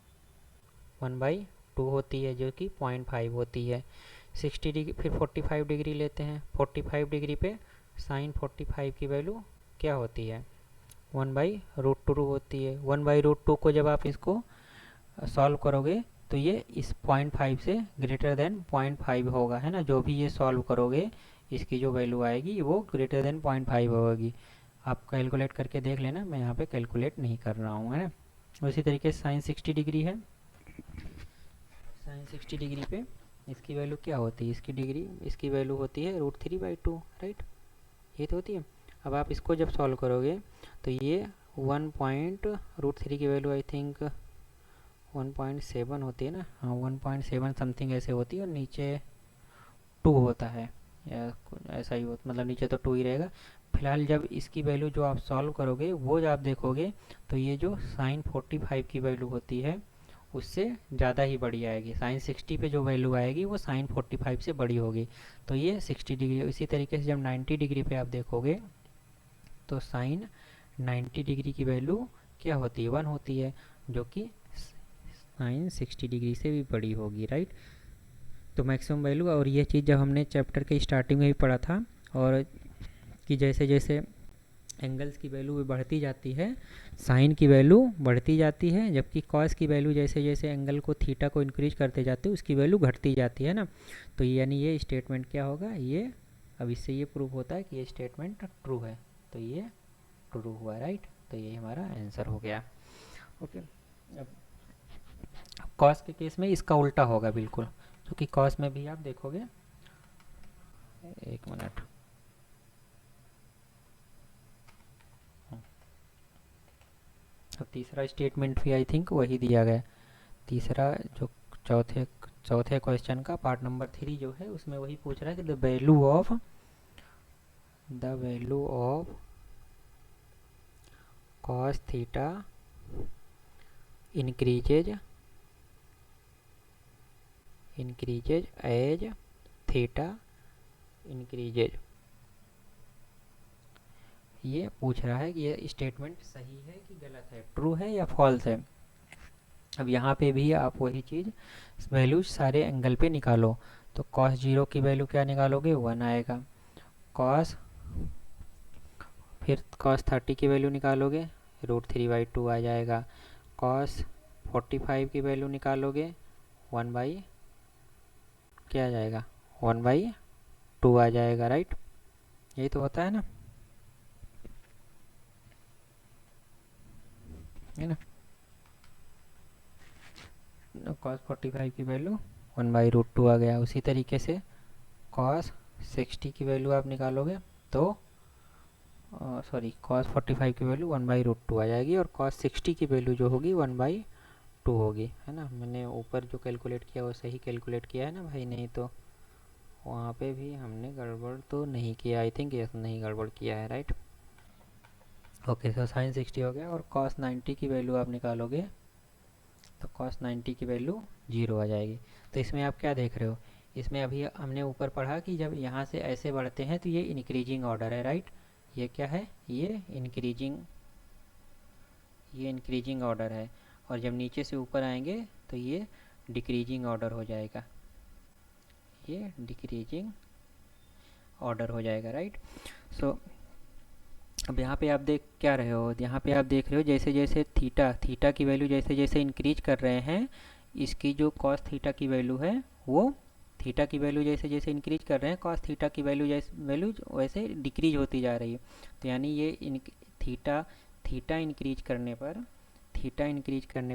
1/2 होती है, जो कि 0.5 होती है। 60 डिग्री, फिर 45 डिग्री लेते हैं, 45 डिग्री पे साइन 45 की वैल्यू क्या होती है 1/√2 होती है। 1/√2 को जब आप इसको सॉल्व करोगे तो ये इस 0.5 से ग्रेटर देन 0.5 होगा, है ना, जो भी ये सॉल्व करोगे इसकी जो वैल्यू आएगी वो ग्रेटर देन 0.5 होगी। आप कैलकुलेट करके देख लेना, मैं यहाँ पे कैलकुलेट नहीं कर रहा हूँ, है ना। उसी तरीके से साइन 60 डिग्री है, साइन 60 डिग्री पे इसकी वैल्यू क्या होती है, इसकी वैल्यू होती है √3/2, राइट, ये तो होती है। अब आप इसको जब सॉल्व करोगे तो ये 1.√3 की वैल्यू आई थिंक 1.7 होती है ना, हाँ 1.7 समथिंग ऐसे होती है, और नीचे 2 होता है, या ऐसा ही हो, मतलब नीचे तो 2 ही रहेगा। फिलहाल जब इसकी वैल्यू जो आप सॉल्व करोगे वो जब आप देखोगे तो ये जो साइन 45 की वैल्यू होती है उससे ज़्यादा ही बड़ी आएगी। साइन 60 पे जो वैल्यू आएगी वो साइन 45 से बड़ी होगी, तो ये 60 डिग्री। इसी तरीके से जब 90 डिग्री पे आप देखोगे तो साइन 90 डिग्री की वैल्यू क्या होती है, 1 होती है, जो कि साइन 60 डिग्री से भी बड़ी होगी, राइट। तो मैक्सिमम वैल्यू, और ये चीज़ जब हमने चैप्टर के स्टार्टिंग में भी पढ़ा था, और कि जैसे जैसे एंगल्स की वैल्यू भी बढ़ती जाती है, साइन की वैल्यू बढ़ती जाती है, जबकि कॉस की वैल्यू जैसे जैसे एंगल को थीटा को इंक्रीज करते जाते हैं उसकी वैल्यू घटती जाती है ना। तो यानी ये स्टेटमेंट क्या होगा, ये अब इससे ये प्रूव होता है कि ये स्टेटमेंट ट्रू है, तो ये ट्रू हुआ, राइट। तो ये हमारा आंसर हो गया। ओके, अब कॉस के केस में इसका उल्टा होगा बिल्कुल, क्योंकि कॉस में भी आप देखोगे, एक मिनट, अब तीसरा स्टेटमेंट भी आई थिंक वही दिया गया। तीसरा जो चौथे चौथे क्वेश्चन का पार्ट नंबर 3 जो है उसमें वही पूछ रहा है कि the value of cos theta increases as theta increases. ये पूछ रहा है कि ये स्टेटमेंट सही है कि गलत है, ट्रू है या फॉल्स है। अब यहाँ पे भी आप वही चीज़ वैल्यूज सारे एंगल पे निकालो। तो cos 0 की वैल्यू क्या निकालोगे, 1 आएगा। cos, फिर cos 30 की वैल्यू निकालोगे, √3/2 आ जाएगा। cos 45 की वैल्यू निकालोगे, 1 बाई क्या आ जाएगा, 1/2 आ जाएगा, राइट। यही तो होता है ना, है ना। cos 45 की वैल्यू 1/√2 आ गया। उसी तरीके से cos 60 की वैल्यू आप निकालोगे तो सॉरी cos 45 की वैल्यू 1/√2 आ जाएगी, और cos 60 की वैल्यू जो होगी 1/2 होगी, है ना। मैंने ऊपर जो कैलकुलेट किया वो सही कैलकुलेट किया है ना भाई, नहीं तो वहाँ पे भी हमने गड़बड़ तो नहीं किया, आई थिंक यस नहीं गड़बड़ किया है, राइट। ओके, तो साइन 60 हो गया, और cos 90 की वैल्यू आप निकालोगे तो cos 90 की वैल्यू 0 आ जाएगी। तो इसमें आप क्या देख रहे हो, इसमें अभी हमने ऊपर पढ़ा कि जब यहाँ से ऐसे बढ़ते हैं तो ये इंक्रीजिंग ऑर्डर है, राइट। ये क्या है, ये इंक्रीजिंग ऑर्डर है, और जब नीचे से ऊपर आएंगे तो ये डिक्रीजिंग ऑर्डर हो जाएगा, ये डिक्रीजिंग ऑर्डर हो जाएगा, राइट। सो अब यहाँ पे आप देख क्या रहे हो, यहाँ पे आप देख रहे हो जैसे जैसे थीटा की वैल्यू जैसे जैसे इंक्रीज कर रहे हैं, इसकी जो कॉस थीटा की वैल्यू है वो थीटा की वैल्यू जैसे जैसे इंक्रीज कर रहे हैं, कॉस थीटा की वैल्यू वैसे डिक्रीज होती जा रही है। तो यानी ये थीटा थीटा इंक्रीज करने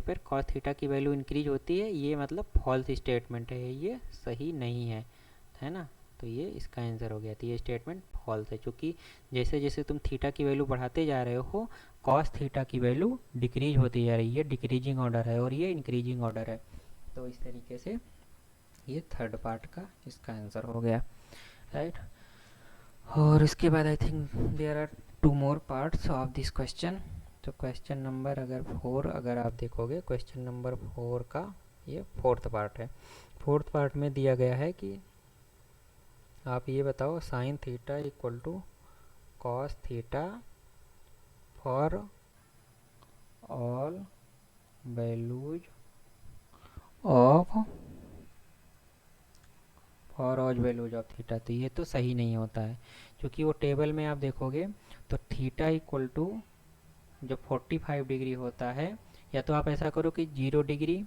पर कॉस थीटा की वैल्यू इंक्रीज होती है, ये मतलब फॉल्स स्टेटमेंट है, ये सही नहीं है ना। तो ये इसका आंसर हो गया। तो ये स्टेटमेंट फॉल्स है, क्योंकि जैसे जैसे तुम थीटा की वैल्यू बढ़ाते जा रहे हो कॉस थीटा की वैल्यू डिक्रीज होती जा रही है, डिक्रीजिंग ऑर्डर है, और ये इंक्रीजिंग ऑर्डर है। तो इस तरीके से ये थर्ड पार्ट का इसका आंसर हो गया, राइट। और इसके बाद I think there are 2 more parts of this question. तो क्वेश्चन नंबर अगर 4 अगर आप देखोगे, क्वेश्चन नंबर 4 का ये 4th पार्ट है। 4th पार्ट में दिया गया है कि आप ये बताओ sine theta equal to cos theta for all values of theta. तो ये तो सही नहीं होता है, क्योंकि वो टेबल में आप देखोगे तो थीटा इक्वल टू जब 45 डिग्री होता है, या तो आप ऐसा करो कि 0 डिग्री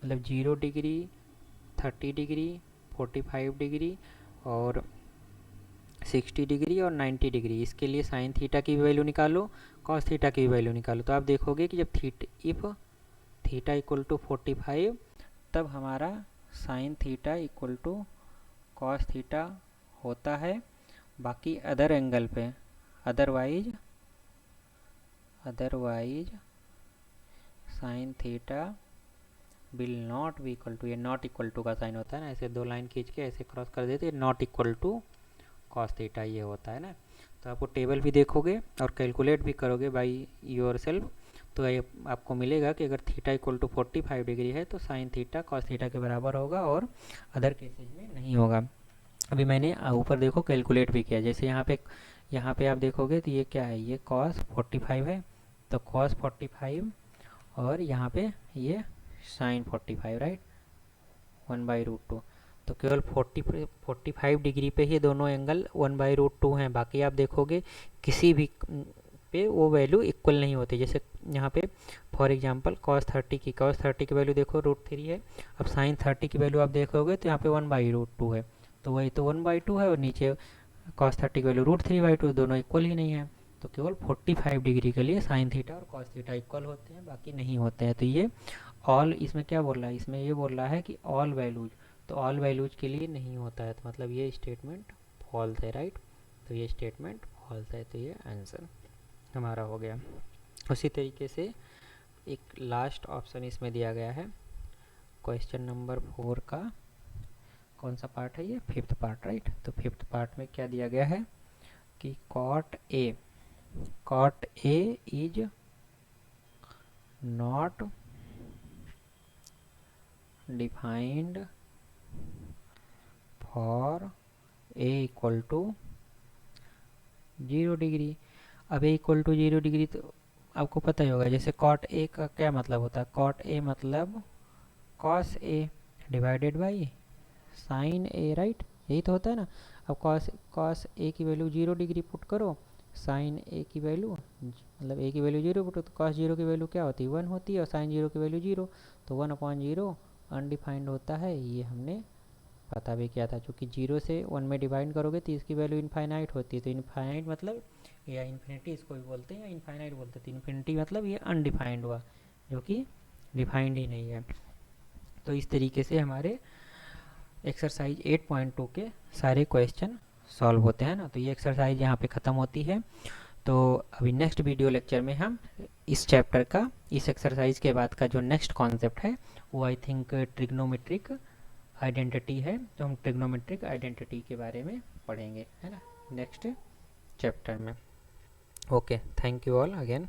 मतलब 0 डिग्री 30 डिग्री 45 डिग्री और 60 डिग्री और 90 डिग्री, इसके लिए साइन थीटा की वैल्यू निकालो, कॉस थीटा की वैल्यू निकालो। तो आप देखोगे कि जब इफ थीटा इक्वल टू 45 तब हमारा sine theta equal to cos theta होता है। बाकी अदर एंगल पे otherwise sine theta will not be equal to, ये नॉट इक्वल टू का साइन होता है ना, ऐसे दो लाइन खींच के ऐसे क्रॉस कर देते, not equal to cos theta ये होता है ना। तो आपको टेबल भी देखोगे और कैलकुलेट भी करोगे बाई योर सेल्फ, तो ये आपको मिलेगा कि अगर थीटा इक्वल टू 45 डिग्री है तो साइन थीटा कॉस थीटा के बराबर होगा और अदर केसेज में नहीं होगा। अभी मैंने ऊपर देखो कैलकुलेट भी किया, जैसे यहाँ पे आप देखोगे तो ये क्या है, ये कॉस 45 है, तो कॉस 45 और यहाँ पे ये साइन 45, राइट, 1/√2। तो केवल 45 डिग्री पे ही दोनों एंगल 1/√2 हैं, बाकी आप देखोगे किसी भी पे वो वैल्यू इक्वल नहीं होती। जैसे यहाँ पे फॉर एग्जांपल cos 30 की वैल्यू देखो √3 है, अब sin 30 की वैल्यू आप देखोगे तो यहाँ पे 1/√2 है, तो वही तो 1/2 है, और नीचे cos 30 की वैल्यू √3/2, दोनों इक्वल ही नहीं है। तो केवल 45 डिग्री के लिए साइन थीटा और कॉस थीटा इक्वल होते हैं, बाकी नहीं होते हैं। तो ये ऑल, इसमें क्या बोल रहा है, इसमें ये बोल रहा है कि ऑल वैल्यूज, तो ऑल वैल्यूज के लिए नहीं होता है, तो मतलब ये स्टेटमेंट फॉल्स है, राइट। तो ये स्टेटमेंट फॉल्स है, तो ये आंसर हमारा हो गया। उसी तरीके से एक लास्ट ऑप्शन इसमें दिया गया है, क्वेश्चन नंबर 4 का कौन सा पार्ट है, ये 5th पार्ट, राइट। तो 5th पार्ट में क्या दिया गया है कि cot A is not defined for A equal to 0 degree. अब A इक्वल टू 0 डिग्री तो आपको पता ही होगा, जैसे cot A का क्या मतलब होता है, cot A मतलब cos A divided by sin A, right, यही तो होता है ना। अब cos A की वैल्यू 0 डिग्री पुट करो, sin A की वैल्यू मतलब A की वैल्यू 0 पुट, तो cos 0 की वैल्यू क्या होती है, 1 होती है, और sin 0 की वैल्यू 0, तो 1/0 अनडिफाइंड होता है, ये हमने पता भी किया था। चूँकि 0 से 1 में डिवाइड करोगे तो इसकी वैल्यू इनफाइनाइट होती है, तो इनफाइनाइट मतलब या इन्फिनिटी इसको भी बोलते हैं या इनफाइनाइट बोलते हैं, तो इन्फिनिटी मतलब ये अनडिफाइंड हुआ, जो कि डिफाइंड ही नहीं है। तो इस तरीके से हमारे एक्सरसाइज 8.2 के सारे क्वेश्चन सॉल्व होते हैं ना। तो ये एक्सरसाइज यहाँ पे ख़त्म होती है। तो अभी नेक्स्ट वीडियो लेक्चर में हम इस चैप्टर का, इस एक्सरसाइज के बाद का जो नेक्स्ट कॉन्सेप्ट है वो आई थिंक ट्रिग्नोमेट्रिक आइडेंटिटी है, तो हम ट्रिग्नोमेट्रिक आइडेंटिटी के बारे में पढ़ेंगे, है ना, नेक्स्ट चैप्टर में। Okay, thank you all again.